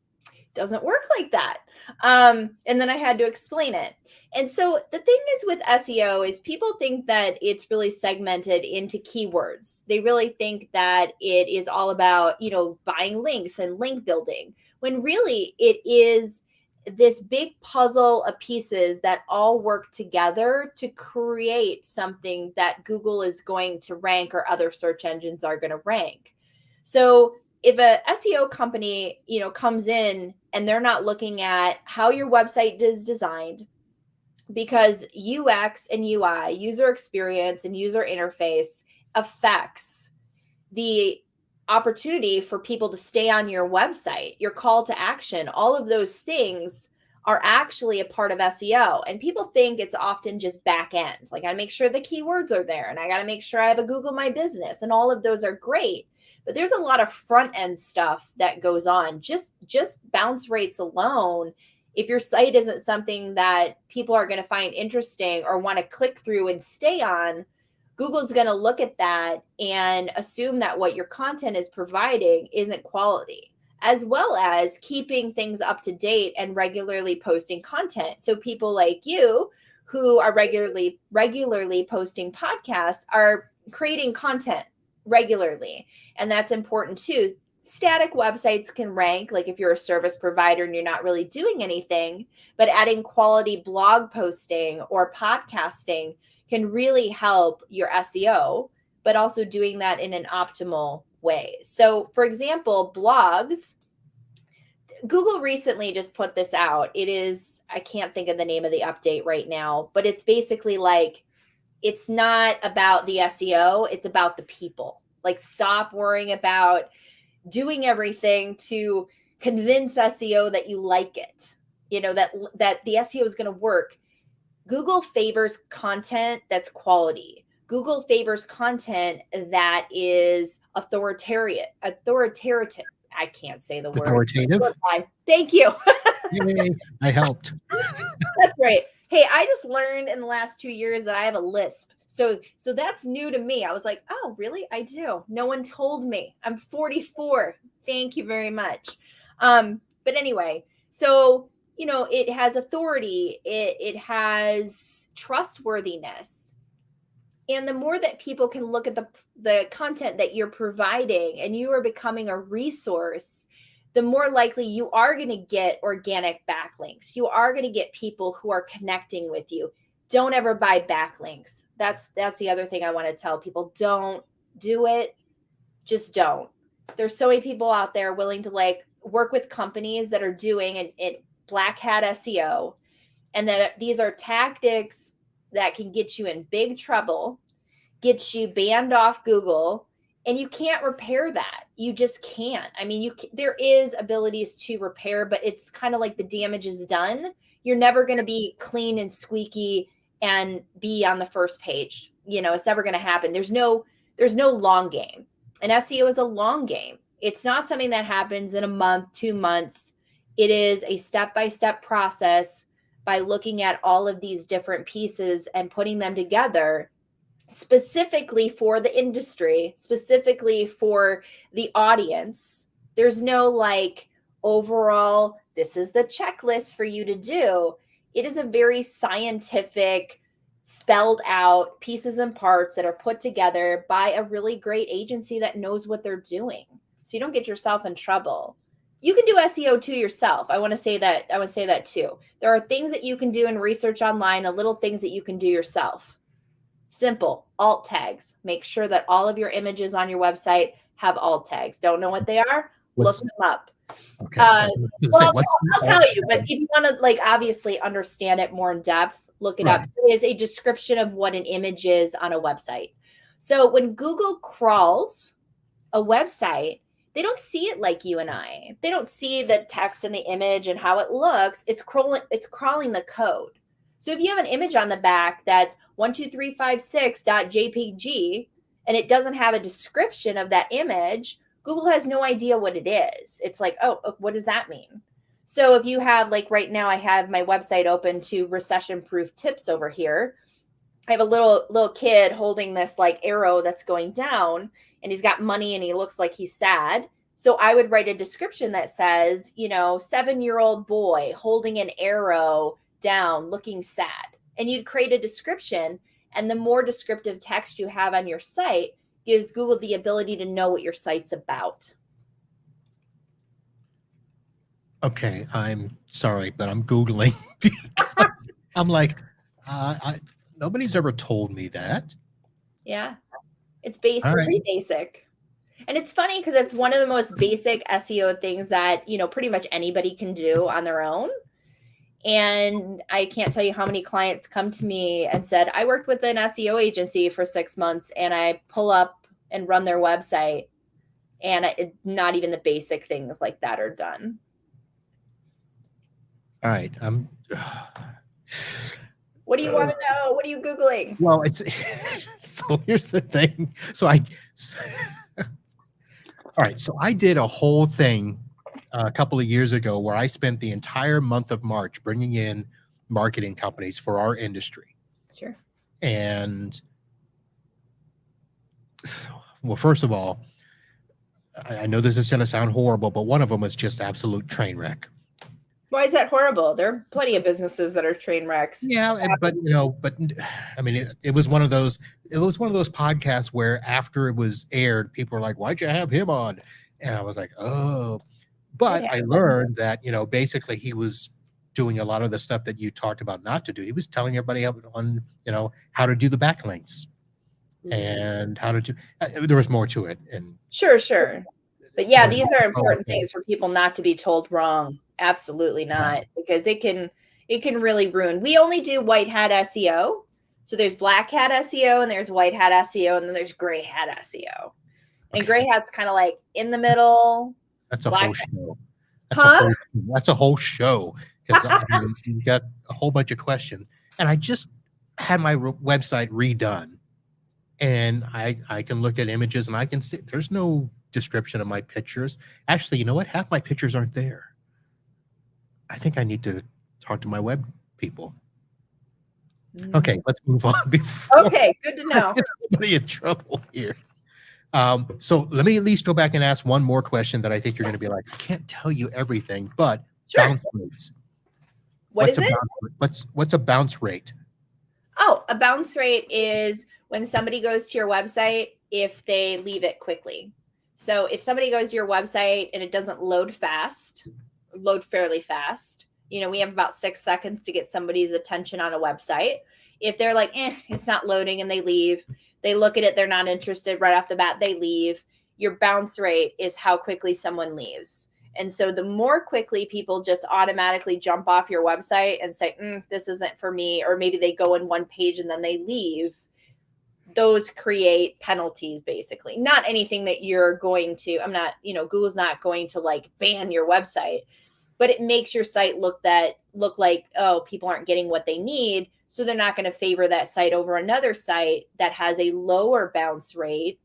doesn't work like that. And then I had to explain it. And so the thing is with SEO is people think that it's really segmented into keywords. They really think that it is all about, buying links and link building, when really it is this big puzzle of pieces that all work together to create something that Google is going to rank, or other search engines are going to rank. So if a SEO company, comes in and they're not looking at how your website is designed, because UX and UI, user experience and user interface, affects the opportunity for people to stay on your website, your call to action, all of those things are actually a part of SEO. And people think it's often just back end. Like, I make sure the keywords are there, and I got to make sure I have a Google My Business, and all of those are great. But there's a lot of front end stuff that goes on. Just bounce rates alone. If your site isn't something that people are going to find interesting or want to click through and stay on, Google's going to look at that and assume that what your content is providing isn't quality, as well as keeping things up to date and regularly posting content. So people like you who are regularly posting podcasts are creating content regularly. And that's important too. Static websites can rank, like if you're a service provider and you're not really doing anything, but adding quality blog posting or podcasting can really help your SEO, but also doing that in an optimal way. So for example, blogs, Google recently just put this out. It is, I can't think of the name of the update right now, but it's basically like, it's not about the SEO, it's about the people. Like, stop worrying about doing everything to convince SEO that you like it, that the SEO is going to work. Google favors content that's quality. Google favors content that is authoritarian. I can't say the word. Authoritative. Thank you. Yay, I helped. That's right. Hey, I just learned in the last 2 years that I have a lisp. So that's new to me. I was like, oh, really? I do. No one told me. I'm 44. Thank you very much. But anyway, so, it has authority. It has trustworthiness. And the more that people can look at the content that you're providing and you are becoming a resource, the more likely you are going to get organic backlinks. You are going to get people who are connecting with you. Don't ever buy backlinks. That's the other thing I want to tell people. Don't do it. Just don't. There's so many people out there willing to work with companies that are doing it black hat SEO. And that these are tactics that can get you in big trouble, get you banned off Google, and you can't repair that. You just can't. I mean, there is abilities to repair, but it's kind of like the damage is done. You're never going to be clean and squeaky and be on the first page. It's never going to happen. There's no long game. And SEO is a long game. It's not something that happens in a month, 2 months. It is a step-by-step process by looking at all of these different pieces and putting them together specifically for the industry, specifically for the audience. There's no overall, this is the checklist for you to do. It is a very scientific, spelled out pieces and parts that are put together by a really great agency that knows what they're doing. So you don't get yourself in trouble. You can do SEO too yourself. I want to say that too. There are things that you can do in research online, and little things that you can do yourself. Simple. Alt tags. Make sure that all of your images on your website have alt tags. Don't know what they are? Look them up. Okay. I'll tell you, but if you want to obviously understand it more in depth, look it up. It is a description of what an image is on a website. So when Google crawls a website, they don't see it like you and I. They don't see the text and the image and how it looks. It's crawling the code. So if you have an image on the back that's 12356.jpg and it doesn't have a description of that image, Google has no idea what it is. It's like, oh, what does that mean? So if you have, right now, I have my website open to recession-proof tips over here. I have a little kid holding this arrow that's going down, and he's got money and he looks like he's sad. So I would write a description that says, 7-year-old boy holding an arrow down, looking sad. And you'd create a description, and the more descriptive text you have on your site gives Google the ability to know what your site's about. Okay, I'm sorry, but I'm Googling because I'm like, nobody's ever told me that. Yeah, it's basic. All right. Pretty basic. And it's funny because it's one of the most basic SEO things that, pretty much anybody can do on their own. And I can't tell you how many clients come to me and said, I worked with an SEO agency for 6 months and I pull up and run their website and not even the basic things like that are done. All right. What do you want to know? What are you Googling? Well, it's so here's the thing. All right. So I did a whole thing a couple of years ago where I spent the entire month of March bringing in marketing companies for our industry. Sure. And well, first of all, I know this is going to sound horrible, but one of them was just absolute train wreck. Why is that horrible? There are plenty of businesses that are train wrecks. Yeah, but I mean, it was one of those podcasts where after it was aired, people were like, "Why'd you have him on?" And I was like, "Oh," but I learned that basically he was doing a lot of the stuff that you talked about not to do. He was telling everybody how to do the backlinks and how to do. There was more to it, and sure. But yeah, these are important things for people not to be told wrong. Absolutely not, because it can really ruin. We only do white hat SEO. So there's black hat SEO and there's white hat SEO and then there's gray hat SEO. And gray hat's kind of like in the middle. That's a whole show. That's a whole show because you got a whole bunch of questions. And I just had my website redone, and I can look at images and I can see there's no description of my pictures. Actually, you know what? Half my pictures aren't there. I think I need to talk to my web people. Okay, let's move on. Okay, good to know. Get somebody in trouble here. So let me at least go back and ask one more question that I think you're going to be like, I can't tell you everything, but bounce rates. What's it? What's a bounce rate? Oh, a bounce rate is when somebody goes to your website if they leave it quickly. So if somebody goes to your website and it doesn't load fairly fast, we have about 6 seconds to get somebody's attention on a website. If they're like, it's not loading and they leave, they look at it, they're not interested right off the bat, they leave. Your bounce rate is how quickly someone leaves. And so the more quickly people just automatically jump off your website and say, this isn't for me, or maybe they go in one page and then they leave, those create penalties, basically. Not anything that you're going to, Google's not going to like ban your website, but it makes your site look like, oh, people aren't getting what they need. So they're not going to favor that site over another site that has a lower bounce rate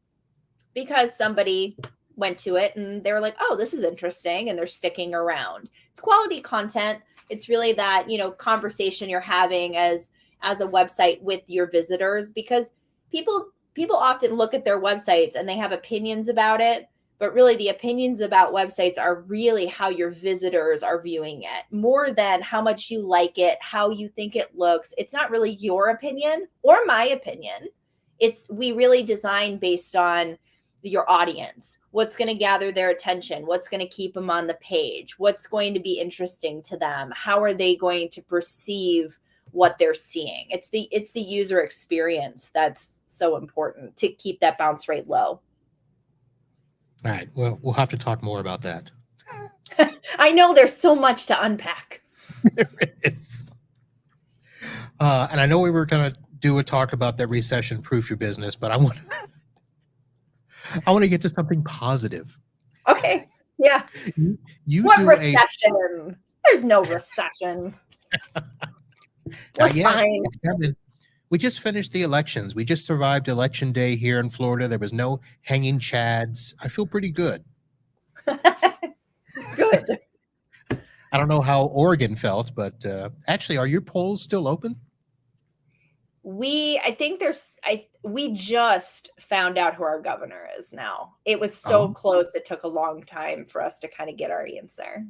because somebody went to it and they were like, oh, this is interesting. And they're sticking around. It's quality content. It's really that, conversation you're having as a website with your visitors, because people often look at their websites and they have opinions about it. But really, the opinions about websites are really how your visitors are viewing it, more than how much you like it, how you think it looks. It's not really your opinion or my opinion. We really design based on your audience. What's going to gather their attention? What's going to keep them on the page? What's going to be interesting to them? How are they going to perceive what they're seeing? It's the user experience that's so important to keep that bounce rate low. All right. Well, we'll have to talk more about that. I know there's so much to unpack. There is. And I know we were going to do a talk about that recession-proof your business, but I want to get to something positive. Okay. Yeah. What recession? There's no recession. We're fine. It's coming. We just finished the elections. We just survived election day here in Florida. There was no hanging chads. I feel pretty good. Good. I don't know how Oregon felt, but actually, are your polls still open? We just found out who our governor is now. It was so close. It took a long time for us to kind of get our answer.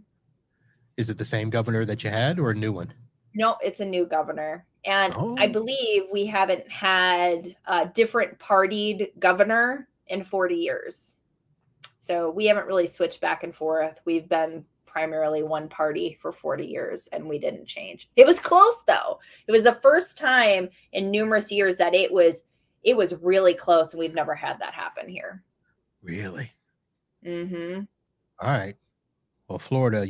Is it the same governor that you had or a new one? No, it's a new governor. And I believe we haven't had a different partied governor in 40 years. So we haven't really switched back and forth. We've been primarily one party for 40 years and we didn't change. It was close though. It was the first time in numerous years that it was really close, and we've never had that happen here. Really? Mm-hmm. All right. Well, Florida,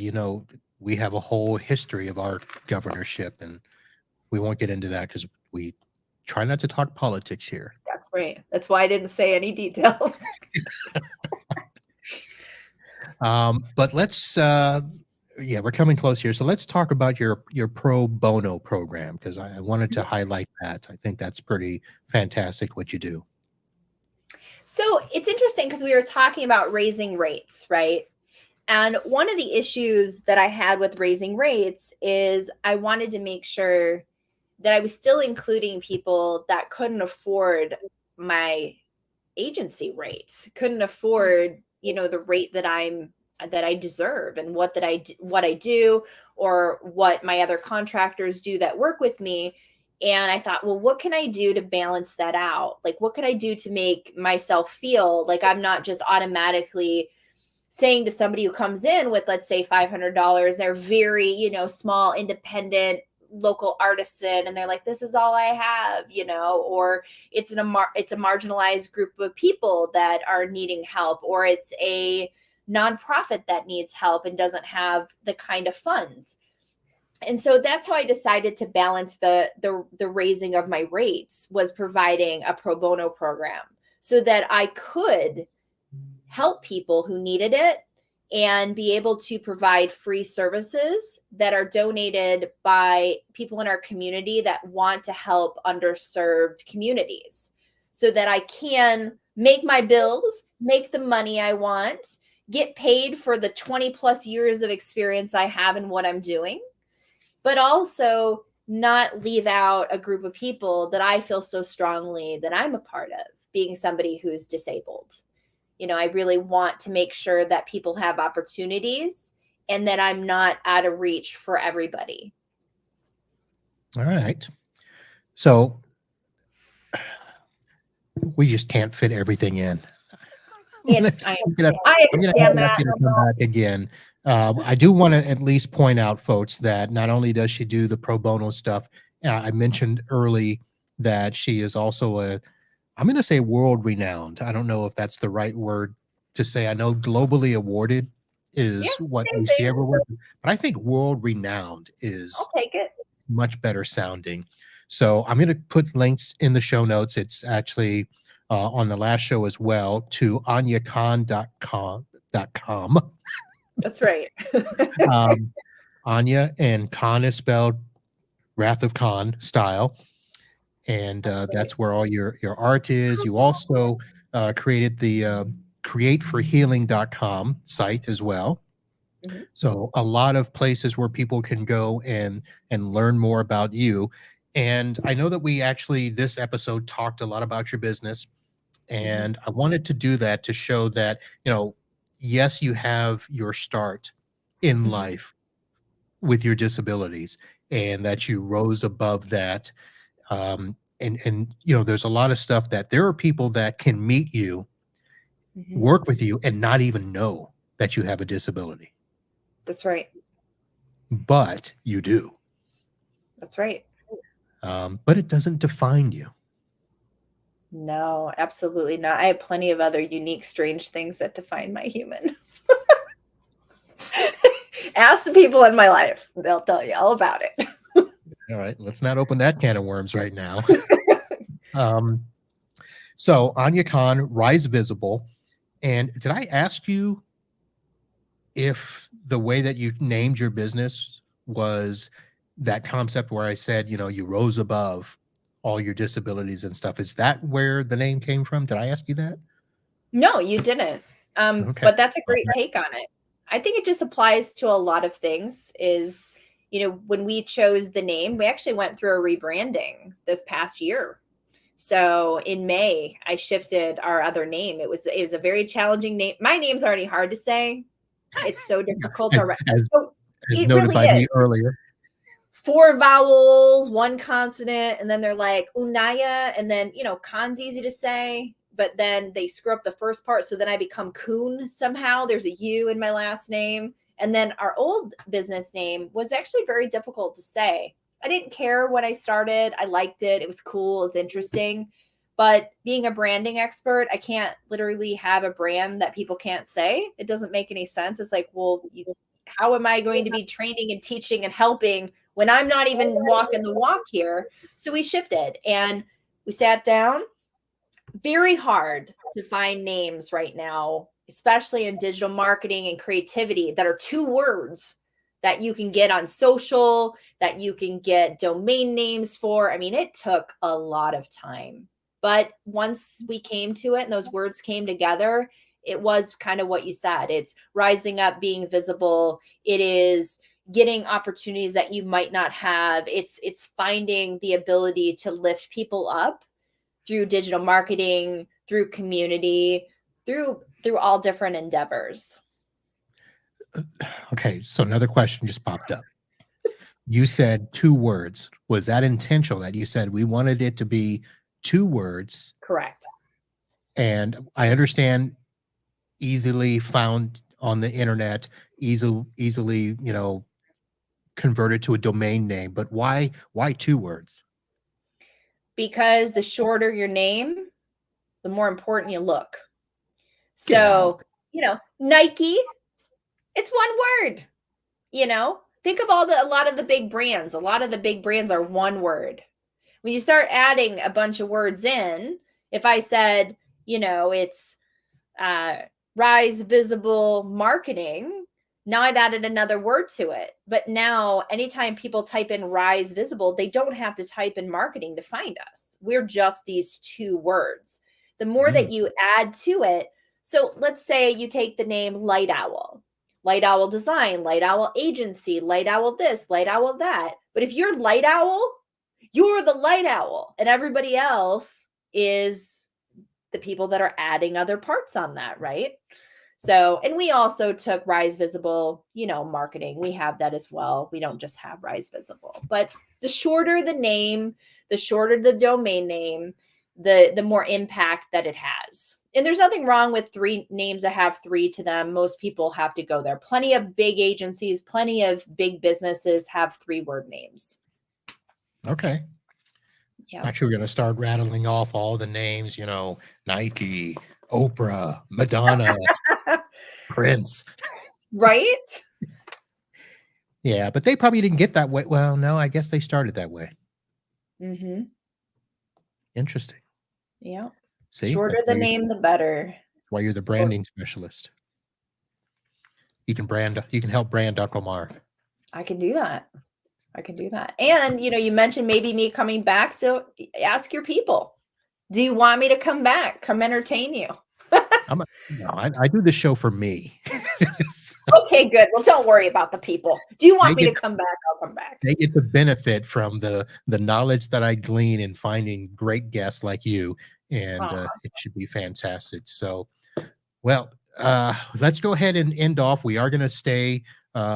we have a whole history of our governorship, and we won't get into that because we try not to talk politics here. That's right. That's why I didn't say any details. But let's, yeah, we're coming close here. So let's talk about your pro bono program because I wanted to highlight that. I think that's pretty fantastic what you do. So it's interesting because we were talking about raising rates, right? And one of the issues that I had with raising rates is I wanted to make sure that I was still including people that couldn't afford my agency rate, couldn't afford, the rate that I deserve and what I do or what my other contractors do that work with me. And I thought, well, what can I do to balance that out? Like, what can I do to make myself feel like I'm not just automatically saying to somebody who comes in with, let's say, $500, they're very, small, independent, local artisan, and they're like, this is all I have, or it's it's a marginalized group of people that are needing help, or it's a nonprofit that needs help and doesn't have the kind of funds. And so that's how I decided to balance the raising of my rates, was providing a pro bono program so that I could help people who needed it and be able to provide free services that are donated by people in our community that want to help underserved communities, so that I can make my bills, make the money I want, get paid for the 20 plus years of experience I have in what I'm doing, but also not leave out a group of people that I feel so strongly that I'm a part of, being somebody who's disabled. I really want to make sure that people have opportunities and that I'm not out of reach for everybody. All right. So we just can't fit everything in. I I'm gonna understand ask that. you to come back again. I do want to at least point out, folks, that not only does she do the pro bono stuff, I mentioned early that she is also I'm going to say world renowned. I don't know if that's the right word to say. I know globally awarded Yeah, is what same we see thing. everywhere, but I think world renowned I'll is take it. much better sounding. So I'm going to put links in the show notes. It's actually on the last show as well to AuniaKahn.com. That's right. Aunia, and Kahn is spelled Wrath of Khan style. And that's where all your art is. You also created the createforhealing.com site as well. Mhm. So a lot of places where people can go and learn more about you. And I know that we actually this episode talked a lot about your business, and I wanted to do that to show that, yes, you have your start in Mhm. life with your disabilities and that you rose above that. And there's a lot of stuff that there are people that can meet you, Mhm. work with you, and not even know that you have a disability, That's right. but you do. That's right. But it doesn't define you. No, absolutely not. I have plenty of other unique, strange things that define my human. Ask the people in my life. They'll tell you all about it. All right, let's not open that can of worms right now. um, so Anya Khan, Rise Visible. And did I ask you if the way that you named your business was that concept where I said, you rose above all your disabilities and stuff? Is that where the name came from? Did I ask you that? No, you didn't. Okay. But that's a great take on it. I think it just applies to a lot of things. When we chose the name, we actually went through a rebranding this past year. So in May, I shifted our other name. It was a very challenging name. My name's already hard to say. It's so difficult As, to write. as, So as it noted really by me is. earlier. 4 vowels, 1 consonant, and then they're like Unaya, and then Khan's easy to say, but then they screw up the first part, so then I become Kuhn somehow. There's a U in my last name, and then our old business name was actually very difficult to say. I didn't care when I started. I liked it. It was cool. It was interesting. But being a branding expert, I can't literally have a brand that people can't say. It doesn't make any sense. It's like, well, how am I going to be training and teaching and helping when I'm not even walking the walk here? So we shifted and we sat down. Very hard to find names right now, especially in digital marketing and creativity, that are 2 words that you can get on social, that you can get domain names for. I mean, it took a lot of time. But once we came to it and those words came together, it was kind of what you said. It's rising up, being visible. It is getting opportunities that you might not have. It's finding the ability to lift people up through digital marketing, through community, through all different endeavors. Okay, so another question just popped up. You said 2 words. Was that intentional that you said we wanted it to be 2 words? Correct. And I understand easily found on the internet, easily, converted to a domain name, but why 2 words? Because the shorter your name, the more important you look. Get out. So, Nike, it's 1 word. Think of a lot of the big brands. A lot of the big brands are 1 word. When you start adding a bunch of words in, if I said, it's rise visible marketing, now I've added another word to it. But now anytime people type in rise visible, they don't have to type in marketing to find us. We're just these 2 words. The more that you add to it, so let's say you take the name Light Owl Design, Light Owl Agency, Light Owl this, Light Owl that. But if you're Light Owl, you're the Light Owl, and everybody else is the people that are adding other parts on that, right? So, and we also took Rise Visible, marketing. We have that as well. We don't just have Rise Visible, but the shorter the name, the shorter the domain name, the more impact that it has. And there's nothing wrong with 3 names that have 3 to them. Most people have to go there. Plenty of big agencies, plenty of big businesses have 3-word names. Okay. Yeah. Actually, we're going to start rattling off all the names, Nike, Oprah, Madonna, Prince. Right? Yeah, but they probably didn't get that way. Well, no, I guess they started that way. Mm-hmm. Interesting. Yeah. See, Shorter the name, the better. Why you're the branding specialist. You can help brand Uncle Marv. I can do that. And, you mentioned maybe me coming back. So ask your people, do you want me to come back? Come entertain you. I do this show for me. Okay, good. Well, don't worry about the people. Do you want me to come back? I'll come back. They get the benefit from the knowledge that I glean in finding great guests like you. And it should be fantastic. So, well, let's go ahead and end off. We are going to stay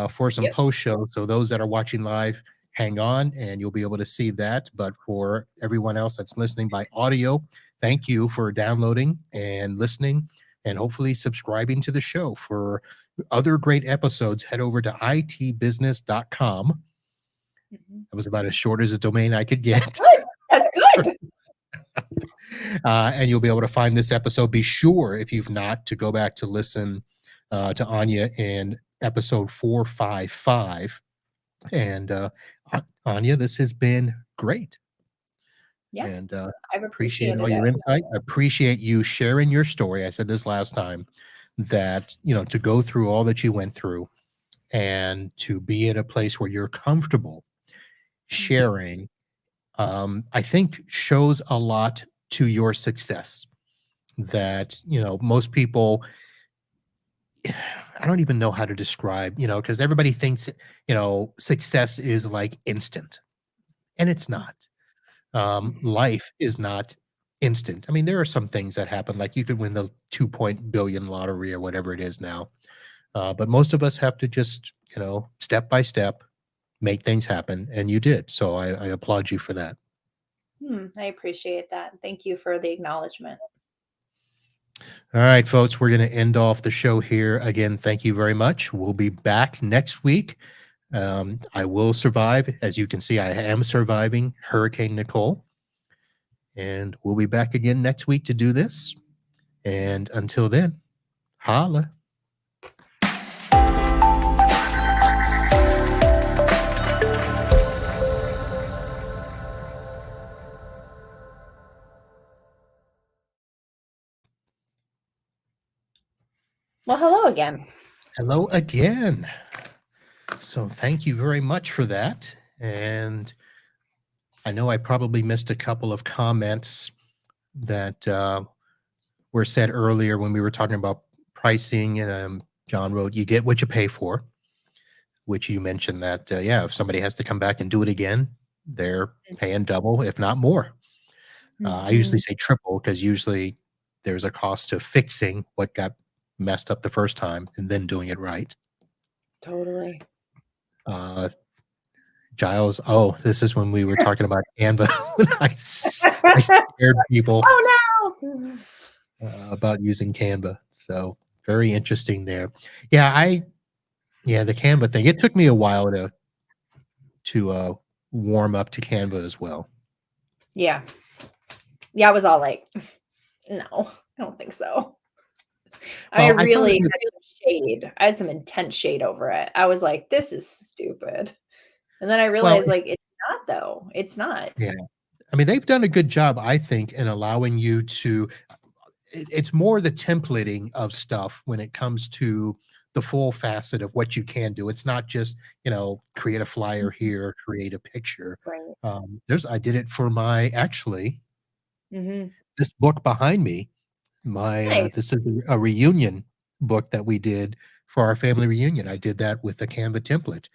for some post show. So those that are watching live, hang on and you'll be able to see that. But for everyone else that's listening by audio, thank you for downloading and listening and hopefully subscribing to the show. For other great episodes, head over to itbusiness.com. That was about as short as a domain I could get. That's good. And you'll be able to find this episode. Be sure, if you've not, to go back to listen to Aunia in episode 455. And Aunia, this has been great. Yeah. And I've appreciate all your insight. I appreciate you sharing your story. I said this last time, that, to go through all that you went through and to be in a place where you're comfortable sharing, I think shows a lot to your success. That, most people, I don't even know how to describe, because everybody thinks, success is like instant, and it's not. Life is not instant. I mean, there are some things that happen, like you could win the 2 billion lottery or whatever it is now. But most of us have to just, step by step, make things happen. And you did. So I applaud you for that. I appreciate that. Thank you for the acknowledgement. All right, folks, we're going to end off the show here. Again, thank you very much. We'll be back next week. I will survive. As you can see, I am surviving Hurricane Nicole. And we'll be back again next week to do this. And until then, holla. Well, hello again. Hello again. So thank you very much for that. And I know I probably missed a couple of comments that were said earlier when we were talking about pricing. John wrote, "You get what you pay for," which you mentioned that, yeah, if somebody has to come back and do it again, they're paying double, if not more. I usually say triple because usually there's a cost to fixing what got messed up the first time and then doing it right. Totally. Giles, oh, this is when we were talking about Canva. When I scared people Oh no. about using Canva. So very interesting there. Yeah, the Canva thing. It took me a while to warm up to Canva as well. Yeah. Yeah, I was all like, no, I don't think so. I Well, I thought really it was, had some shade. I had some intense shade over it. I was like, this is stupid. And then I well, realized, like, it's not, though. It's not. yeah. I mean, they've done a good job, I think, in allowing you to it's more the templating of stuff when it comes to the full facet of what you can do. It's not just, create a flyer Mhm. here, create a picture. Right. I did it for actually, Hmm. this book behind me. This Nice. is a reunion book that we did for our family reunion. I did that with a Canva template.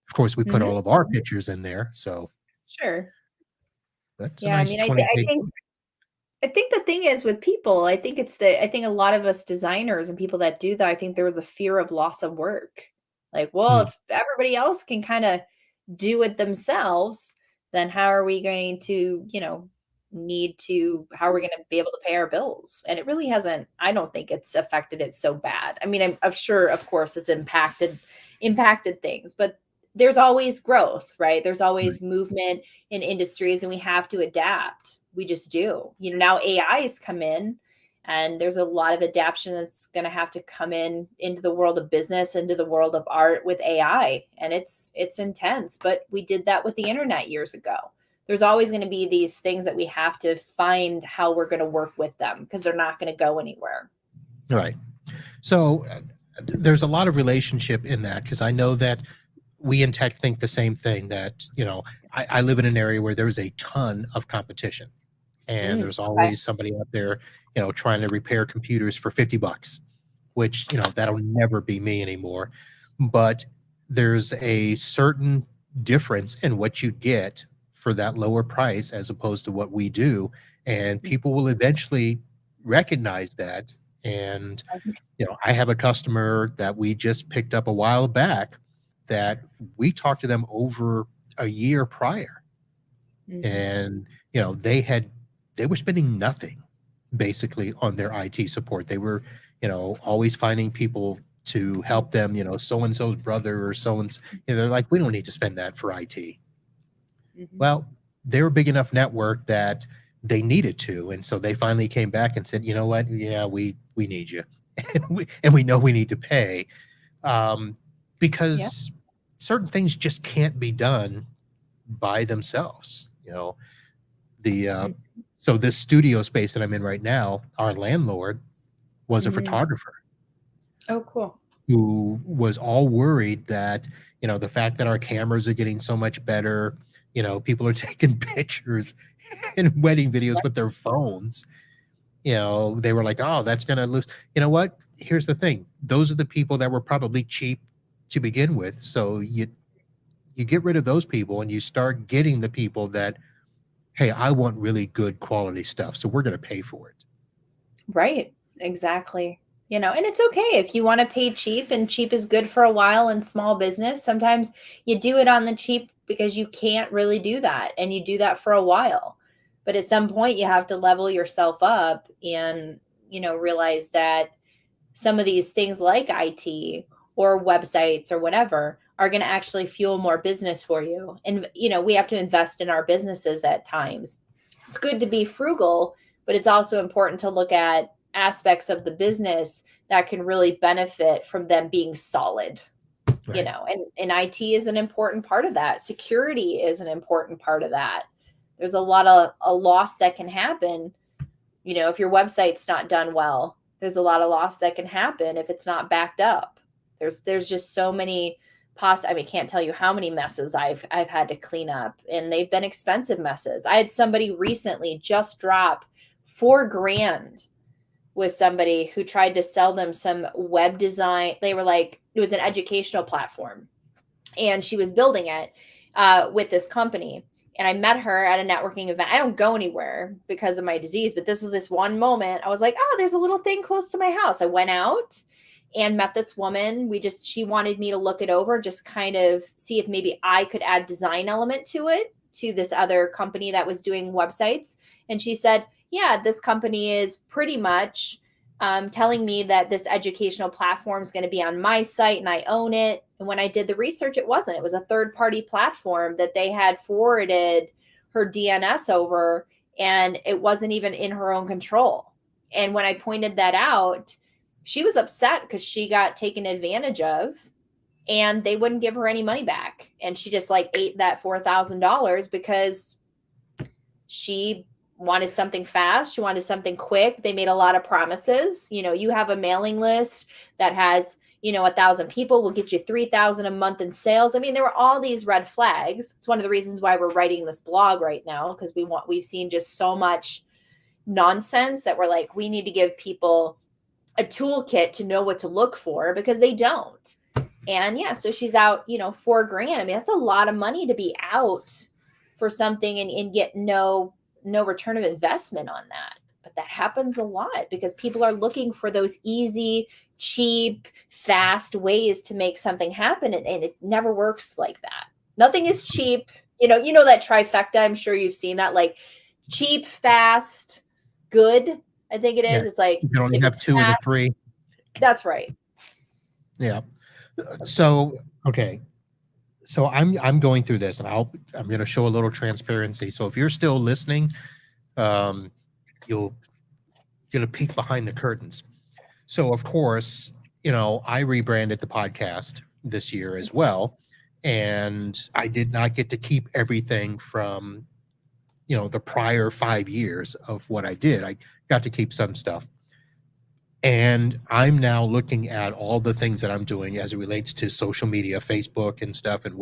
Of course, we put Hmm. all of our pictures in there. So Sure. that's a Yeah. I nice mean, 20 I page think book. I think the thing is with people, I think a lot of us designers and people that do that, I think there was a fear of loss of work. Like, well, Hmm, if everybody else can kind of do it themselves, then how are we going to, how are we going to be able to pay our bills? And it really hasn't, I don't think it's affected it so bad. I mean, I'm sure, of course, it's impacted things, but there's always growth, right? There's right. always movement in industries and we have to adapt. We just do. Now AI has come in and there's a lot of adaptation that's going to have to come into the world of business, into the world of art with AI, and it's intense, but we did that with the internet years ago. There's always going to be these things that we have to find how we're going to work with them because they're not going to go anywhere. Right. So there's a lot of relationship in that because I know that we in tech think the same thing that, I live in an area where there's a ton of competition and there's Okay. always somebody out there, trying to repair computers for 50 bucks, which, that'll never be me anymore. But there's a certain difference in what you get for that lower price as opposed to what we do. And people will eventually recognize that. And I have a customer that we just picked up a while back that we talked to them over a year prior. Mm-hmm. And, they were spending nothing basically on their IT support. They were, always finding people to help them, so and so's brother or so and they're like, we don't need to spend that for IT. Mm-hmm. Well, they were a big enough network that they needed to. And so they finally came back and said, you know what? Yeah, we need you. And we know we need to pay um, Yeah. because certain things just can't be done by themselves. The so this studio space that I'm in right now, our landlord was a Mm-hmm. photographer Oh, cool. who was all worried that the fact that our cameras are getting so much better, people are taking pictures and wedding videos with their phones. They were like, oh, that's going to lose. You know what? Here's the thing. Those are the people that were probably cheap to begin with. So you get rid of those people and you start getting the people that, hey, I want really good quality stuff. So we're going to pay for it. Right. Exactly. And it's okay if you want to pay cheap, and cheap is good for a while in small business. Sometimes you do it on the cheap because you can't really do that and you do that for a while. But at some point you have to level yourself up and, realize that some of these things like IT or websites or whatever are going to actually fuel more business for you. And, we have to invest in our businesses at times. it's good to be frugal, but it's also important to look at aspects of the business that can really benefit from them being solid. Right. And IT is an important part of that. Security is an important part of that. There's a lot of a loss that can happen, if your website's not done well. There's a lot of loss that can happen if it's not backed up. There's just so many can't tell you how many messes I've had to clean up, and they've been expensive messes. I had somebody recently just drop $4,000 with somebody who tried to sell them some web design. They were like, it was an educational platform, and she was building it with this company. And I met her at a networking event. I don't go anywhere because of my disease, but this was this one moment. I was like, oh, there's a little thing close to my house. I went out and met this woman. She wanted me to look it over, just kind of see if maybe I could add design element to it, to this other company that was doing websites. And she said, yeah, this company is pretty much telling me that this educational platform is going to be on my site and I own it. And when I did the research, it wasn't. It was a third-party platform that they had forwarded her DNS over, and it wasn't even in her own control. And when I pointed that out, she was upset because she got taken advantage of, and they wouldn't give her any money back. And she just ate that $4,000 because she wanted something fast. She wanted something quick. They made a lot of promises. You have a mailing list that has, 1,000 people will get you 3,000 a month in sales. I mean, there were all these red flags. It's one of the reasons why we're writing this blog right now, because we've seen just so much nonsense that we're like, we need to give people a toolkit to know what to look for, because they don't. And yeah, so she's out, $4,000. I mean, that's a lot of money to be out for something and get no return of investment on that. But that happens a lot because people are looking for those easy, cheap, fast ways to make something happen. And it never works like that. Nothing is cheap. That trifecta. I'm sure you've seen that, cheap, fast, good. I think it is. Yeah. It's like, You can only if have it's two of the fast, three. that's right. Yeah. So, okay. So I'm going through this, and I'm going to show a little transparency. So if you're still listening, you'll get a peek behind the curtains. So of course, I rebranded the podcast this year as well, and I did not get to keep everything from the prior 5 years of what I did. I got to keep some stuff. And I'm now looking at all the things that I'm doing as it relates to social media, Facebook and stuff. And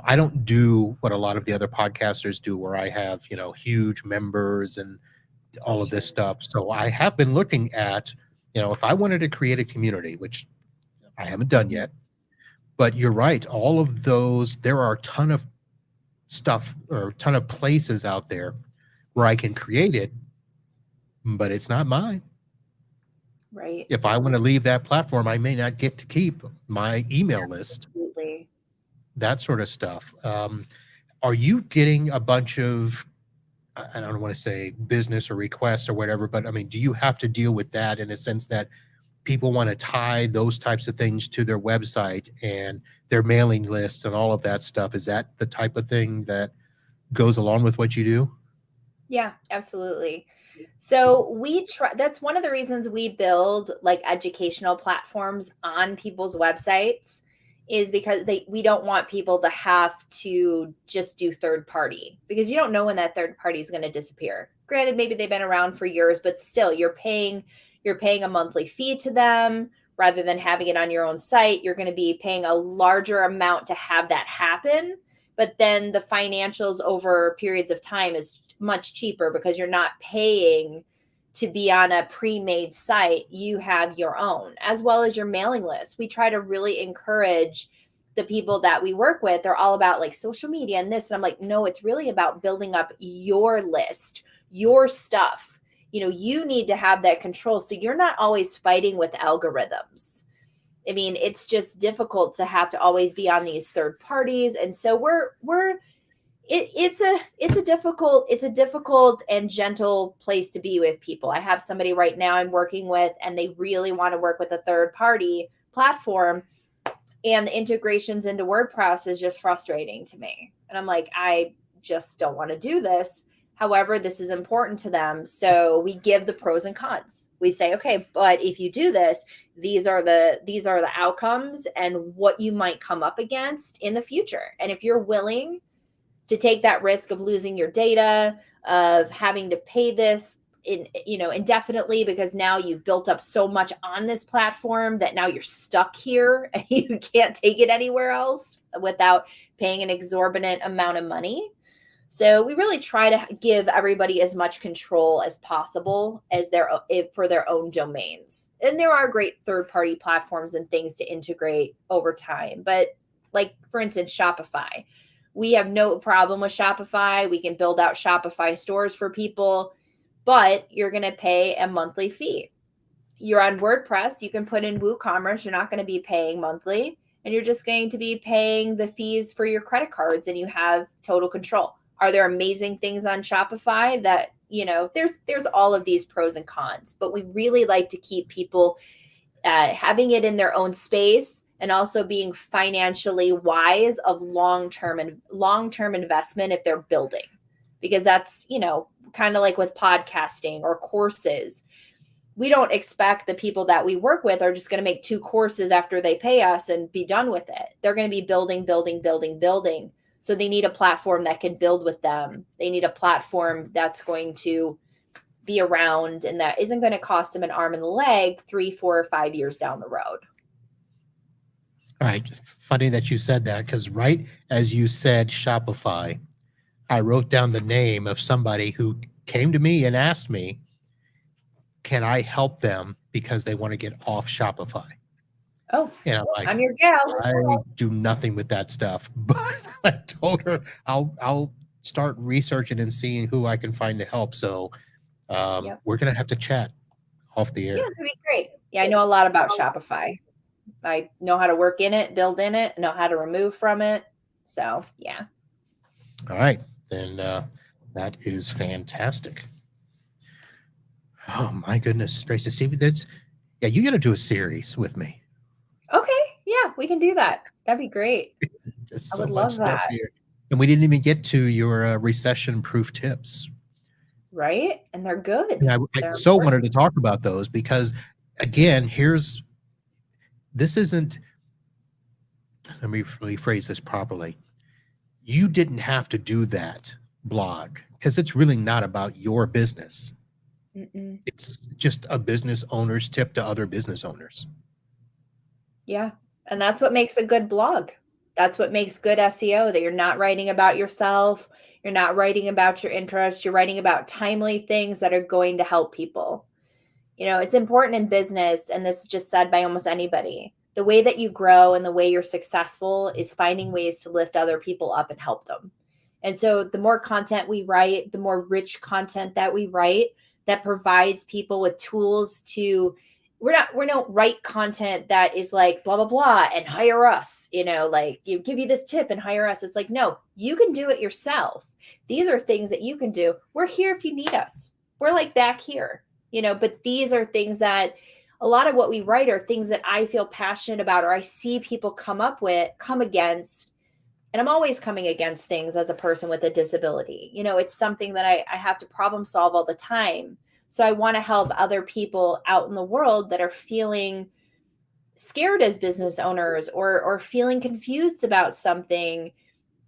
I don't do what a lot of the other podcasters do, where I have, huge members and all of this stuff. So I have been looking at, if I wanted to create a community, which I haven't done yet, but you're right. All of those, there are a ton of stuff or a ton of places out there where I can create it, but it's not mine. Right. If I want to leave that platform, I may not get to keep my email list, Absolutely. that sort of stuff. Are you getting a bunch of, I don't want to say business or requests or whatever, but I mean, do you have to deal with that in a sense that people want to tie those types of things to their website and their mailing lists and all of that stuff? Is that the type of thing that goes along with what you do? Yeah, absolutely. So that's one of the reasons we build educational platforms on people's websites, is because we don't want people to have to just do third party, because you don't know when that third party is going to disappear. Granted, maybe they've been around for years, but still you're paying a monthly fee to them rather than having it on your own site. You're going to be paying a larger amount to have that happen. But then the financials over periods of time is much cheaper, because you're not paying to be on a pre-made site. You have your own, as well as your mailing list. We try to really encourage the people that we work with. They're all about social media and this. And I'm like, no, it's really about building up your list, your stuff. You need to have that control, so you're not always fighting with algorithms. I mean, it's just difficult to have to always be on these third parties. And so it's a difficult and gentle place to be with people. I have somebody right now I'm working with, and they really want to work with a third party platform, and the integrations into WordPress is just frustrating to me. And I'm like, I just don't want to do this. However, this is important to them. So we give the pros and cons. We say, okay, but if you do this, these are the outcomes and what you might come up against in the future. And if you're willing to take that risk of losing your data, of having to pay this indefinitely, because now you've built up so much on this platform that now you're stuck here and you can't take it anywhere else without paying an exorbitant amount of money. So we really try to give everybody as much control as possible as for their own domains. And there are great third-party platforms and things to integrate over time. But like, for instance, Shopify. We have no problem with Shopify. We can build out Shopify stores for people, but you're going to pay a monthly fee. You're on WordPress. You can put in WooCommerce. You're not going to be paying monthly, and you're just going to be paying the fees for your credit cards, and you have total control. Are there amazing things on Shopify that, there's all of these pros and cons, but we really like to keep people having it in their own space and also being financially wise of long-term investment if they're building, because that's, kind of like with podcasting or courses. We don't expect the people that we work with are just going to make 2 courses after they pay us and be done with it. They're going to be building. So they need a platform that can build with them. They need a platform that's going to be around and that isn't going to cost them an arm and a leg 3, 4, or 5 years down the road. All right. Funny that you said that, because right as you said Shopify, I wrote down the name of somebody who came to me and asked me, can I help them because they want to get off Shopify? Oh, And I'm I'm your gal. I do nothing with that stuff. But I told her I'll start researching and seeing who I can find to help. So we're going to have to chat off the air. Yeah, that'd be great. Yeah, I know a lot about Shopify. I know how to work in it, build in it, know how to remove from it. So, yeah. All right. Then that is fantastic. Oh, my goodness gracious. See, you got to do a series with me. Okay. Yeah, we can do that. That'd be great. I would love that. Here. And we didn't even get to your recession-proof tips. Right? And they're good. And I so wanted to talk about those because, again, this isn't, let me rephrase this properly. You didn't have to do that blog because it's really not about your business. Mm-mm. It's just a business owner's tip to other business owners. Yeah. And that's what makes a good blog. That's what makes good SEO, that you're not writing about yourself. You're not writing about your interests. You're writing about timely things that are going to help people. It's important in business, and this is just said by almost anybody. The way that you grow and the way you're successful is finding ways to lift other people up and help them. And so the more content we write, the more rich content that we write that provides people with tools to, we don't write content that is like blah, blah, blah, and hire us, like you give you this tip and hire us. It's like, no, you can do it yourself. These are things that you can do. We're here if you need us. We're like back here, but these are things that a lot of what we write are things that I feel passionate about, or I see people come against. And I'm always coming against things as a person with a disability. It's something that I have to problem solve all the time. So I want to help other people out in the world that are feeling scared as business owners or feeling confused about something.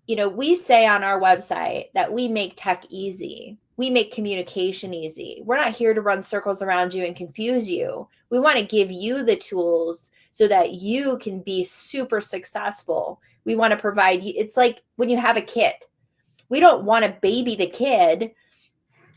We say on our website that we make tech easy. We make communication easy. We're not here to run circles around you and confuse you. We want to give you the tools so that you can be super successful. We want to provide you. It's like when you have a kid. We don't want to baby the kid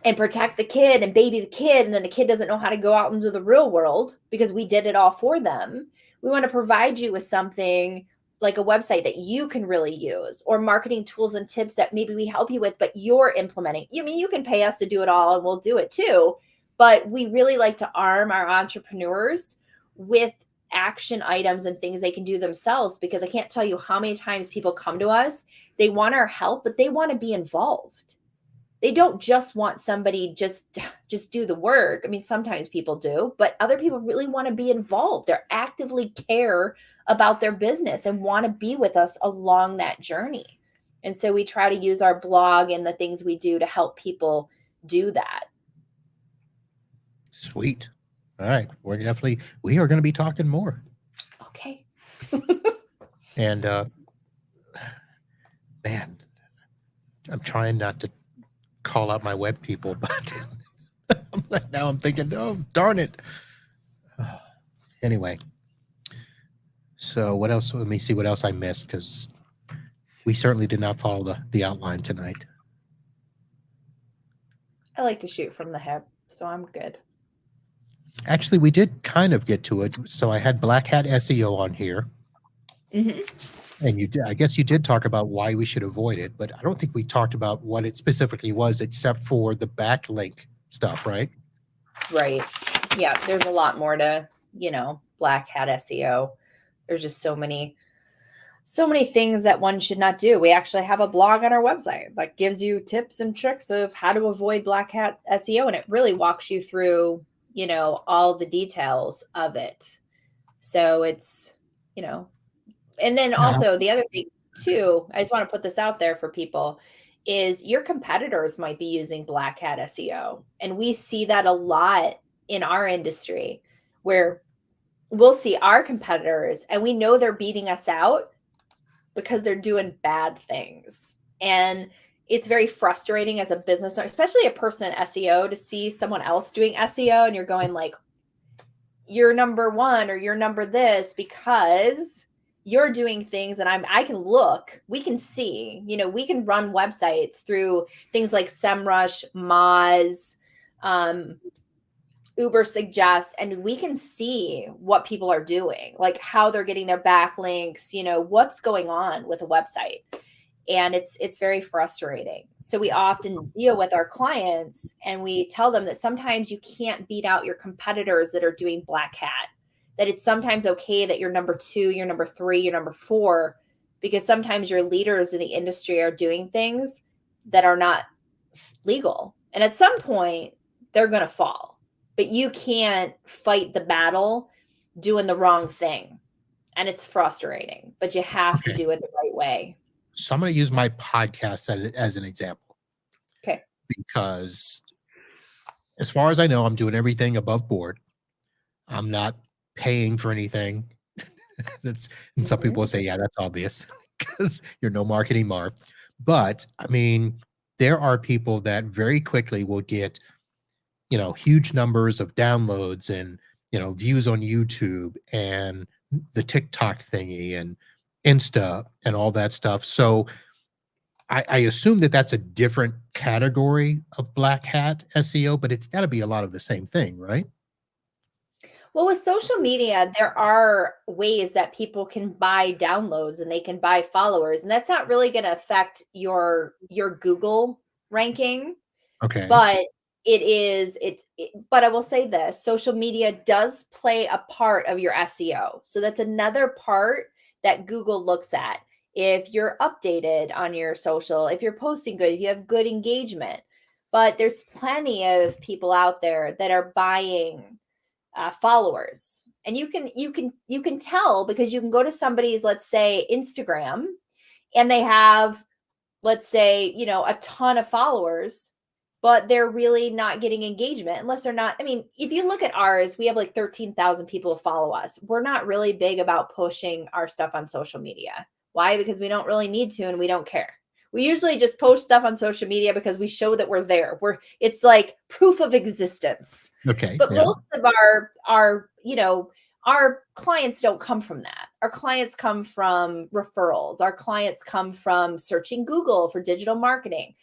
and protect the kid and baby the kid, and then the kid doesn't know how to go out into the real world because we did it all for them. We want to provide you with something like a website that you can really use, or marketing tools and tips that maybe we help you with, but you're implementing. You can pay us to do it all and we'll do it too. But we really like to arm our entrepreneurs with action items and things they can do themselves, because I can't tell you how many times people come to us, they want our help, but they want to be involved. They don't just want somebody just do the work. Sometimes people do, but other people really want to be involved. They're actively care about their business and want to be with us along that journey. And so we try to use our blog and the things we do to help people do that. Sweet. All right. We are going to be talking more. Okay. And man, I'm trying not to call out my web people, but now I'm thinking, oh, darn it. Anyway, so what else? Let me see what else I missed, because we certainly did not follow the outline tonight. I like to shoot from the hip, so I'm good. Actually, we did kind of get to it. So I had Black Hat SEO on here. And I guess you did talk about why we should avoid it, but I don't think we talked about what it specifically was, except for the backlink stuff, right? Right. Yeah, there's a lot more to, Black Hat SEO. There's just so many things that one should not do. We actually have a blog on our website that gives you tips and tricks of how to avoid Black Hat SEO, and it really walks you through, all the details of it. So it's, and then also the other thing too, I just want to put this out there for people, is your competitors might be using Black Hat SEO. And we see that a lot in our industry, where we'll see our competitors and we know they're beating us out because they're doing bad things. And it's very frustrating as a business owner, especially a person in SEO, to see someone else doing SEO and you're going like, you're number one or you're number this because you're doing things. And I can look, we can see, we can run websites through things like SEMrush, Moz, Uber Suggest, and we can see what people are doing, like how they're getting their backlinks, what's going on with a website. And it's very frustrating. So we often deal with our clients and we tell them that sometimes you can't beat out your competitors that are doing Black Hat, that it's sometimes okay that you're number 2, you're number 3, you're number 4, because sometimes your leaders in the industry are doing things that are not legal. And at some point, they're going to fall. But you can't fight the battle doing the wrong thing. And it's frustrating, but you have to do it the right way. So I'm going to use my podcast as an example. Okay. Because as far as I know, I'm doing everything above board. I'm not paying for anything. And some people say, yeah, that's obvious because you're no marketing mark. But I mean, there are people that very quickly will get, huge numbers of downloads and, views on YouTube and the TikTok thingy and Insta and all that stuff. So I assume that that's a different category of Black Hat SEO, but it's got to be a lot of the same thing, right? Well, with social media, there are ways that people can buy downloads and they can buy followers, and that's not really going to affect your Google ranking. Okay. But but I will say this, social media does play a part of your SEO. So that's another part that Google looks at. If you're updated on your social, if you're posting good, if you have good engagement. But there's plenty of people out there that are buying followers, and you can tell because you can go to somebody's, let's say, Instagram, and they have, let's say, a ton of followers, but they're really not getting engagement unless they're not. I mean, if you look at ours, we have like 13,000 people who follow us. We're not really big about pushing our stuff on social media. Why? Because we don't really need to, and we don't care. We usually just post stuff on social media because we show that we're there. It's like proof of existence. Okay. But most of our clients don't come from that. Our clients come from referrals. Our clients come from searching Google for digital marketing.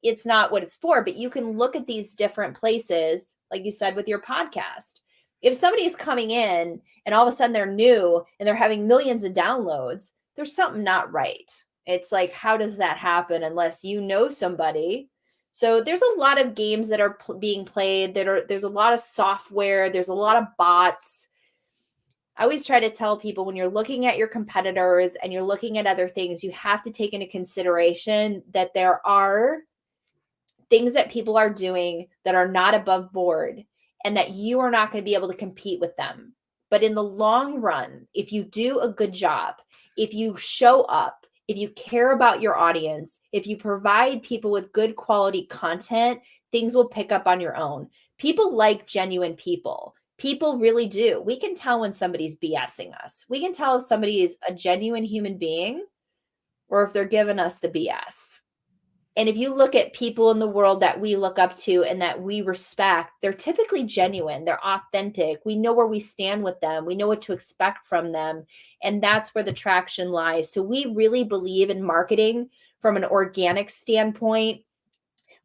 It's not what it's for, but you can look at these different places, like you said, with your podcast. If somebody's coming in and all of a sudden they're new and they're having millions of downloads, there's something not right. It's like, how does that happen unless you know somebody? So there's a lot of games that are being played. There's a lot of software. There's a lot of bots. I always try to tell people, when you're looking at your competitors and you're looking at other things, you have to take into consideration that there are things that people are doing that are not above board and that you are not going to be able to compete with them. But in the long run, if you do a good job, if you show up, if you care about your audience, if you provide people with good quality content, things will pick up on your own. People like genuine people. People really do. We can tell when somebody's BSing us. We can tell if somebody is a genuine human being or if they're giving us the BS. And if you look at people in the world that we look up to and that we respect, they're typically genuine, they're authentic. We know where we stand with them, we know what to expect from them. And that's where the traction lies. So we really believe in marketing from an organic standpoint.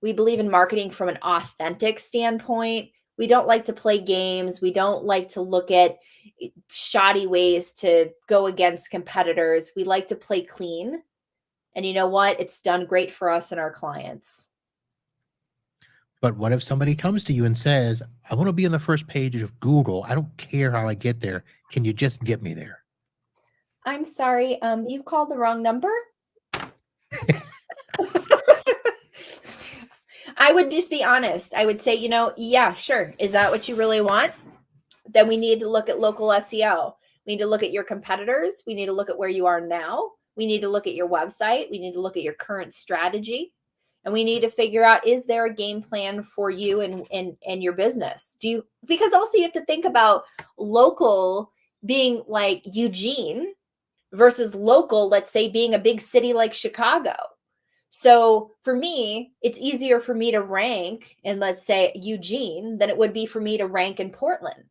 We believe in marketing from an authentic standpoint. We don't like to play games. We don't like to look at shoddy ways to go against competitors. We like to play clean. And you know what? It's done great for us and our clients. But what if somebody comes to you and says, I want to be on the first page of Google. I don't care how I get there. Can you just get me there? I'm sorry. You've called the wrong number. I would just be honest. I would say, yeah, sure. Is that what you really want? Then we need to look at local SEO. We need to look at your competitors. We need to look at where you are now. We need to look at your website. We need to look at your current strategy. And we need to figure out, is there a game plan for you and your business? Because also you have to think about local being like Eugene versus local, let's say, being a big city like Chicago. So for me, it's easier for me to rank in, let's say, Eugene than it would be for me to rank in Portland.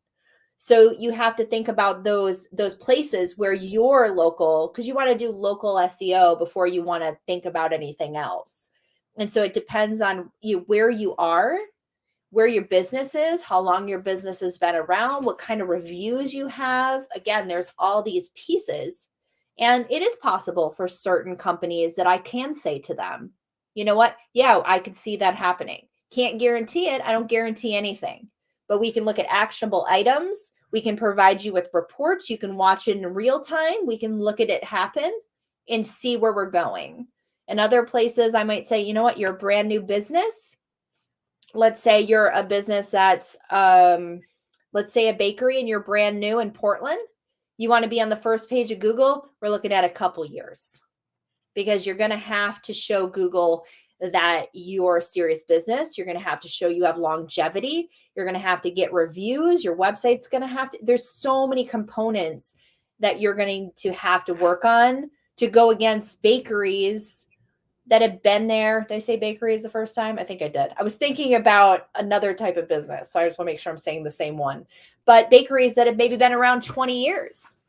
So you have to think about those places where you're local, because you want to do local SEO before you want to think about anything else. And so it depends on where you are, where your business is, how long your business has been around, what kind of reviews you have. Again, there's all these pieces. And it is possible for certain companies that I can say to them, you know what? Yeah, I could see that happening. Can't guarantee it. I don't guarantee anything. But we can look at actionable items. We can provide you with reports. You can watch it in real time. We can look at it happen and see where we're going. In other places, I might say, you know what? You're a brand new business. Let's say you're a business that's, let's say a bakery, and you're brand new in Portland. You want to be on the first page of Google. We're looking at a couple years, because you're going to have to show Google that you're a serious business. You're going to have to show you have longevity. You're going to have to get reviews. Your website's going to have to, there's so many components that you're going to have to work on to go against bakeries that have been there. Did I say bakeries the first time? I think I did. I was thinking about another type of business, so I just want to make sure I'm saying the same one. But bakeries that have maybe been around 20 years,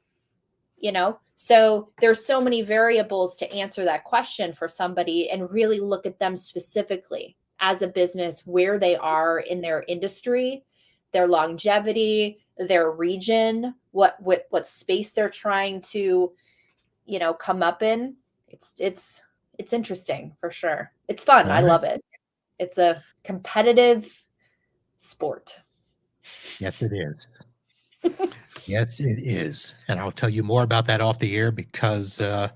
So there's so many variables to answer that question for somebody and really look at them specifically as a business, where they are in their industry, their longevity, their region, what space they're trying to, come up in. It's interesting for sure. It's fun. I love it. It's a competitive sport. Yes, it is. Yes, it is. And I'll tell you more about that off the air, because I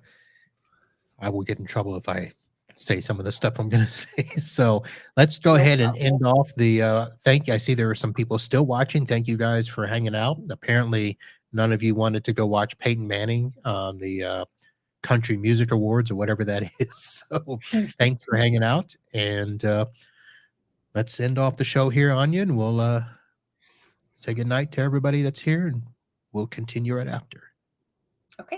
will get in trouble if I say some of the stuff I'm going to say. So let's go ahead and end off the thank you. I see there are some people still watching. Thank you guys for hanging out. Apparently, none of you wanted to go watch Peyton Manning on the Country Music Awards or whatever that is. So thanks for hanging out. And let's end off the show here, Aunia, and we'll say goodnight to everybody that's here, and we'll continue right after. Okay.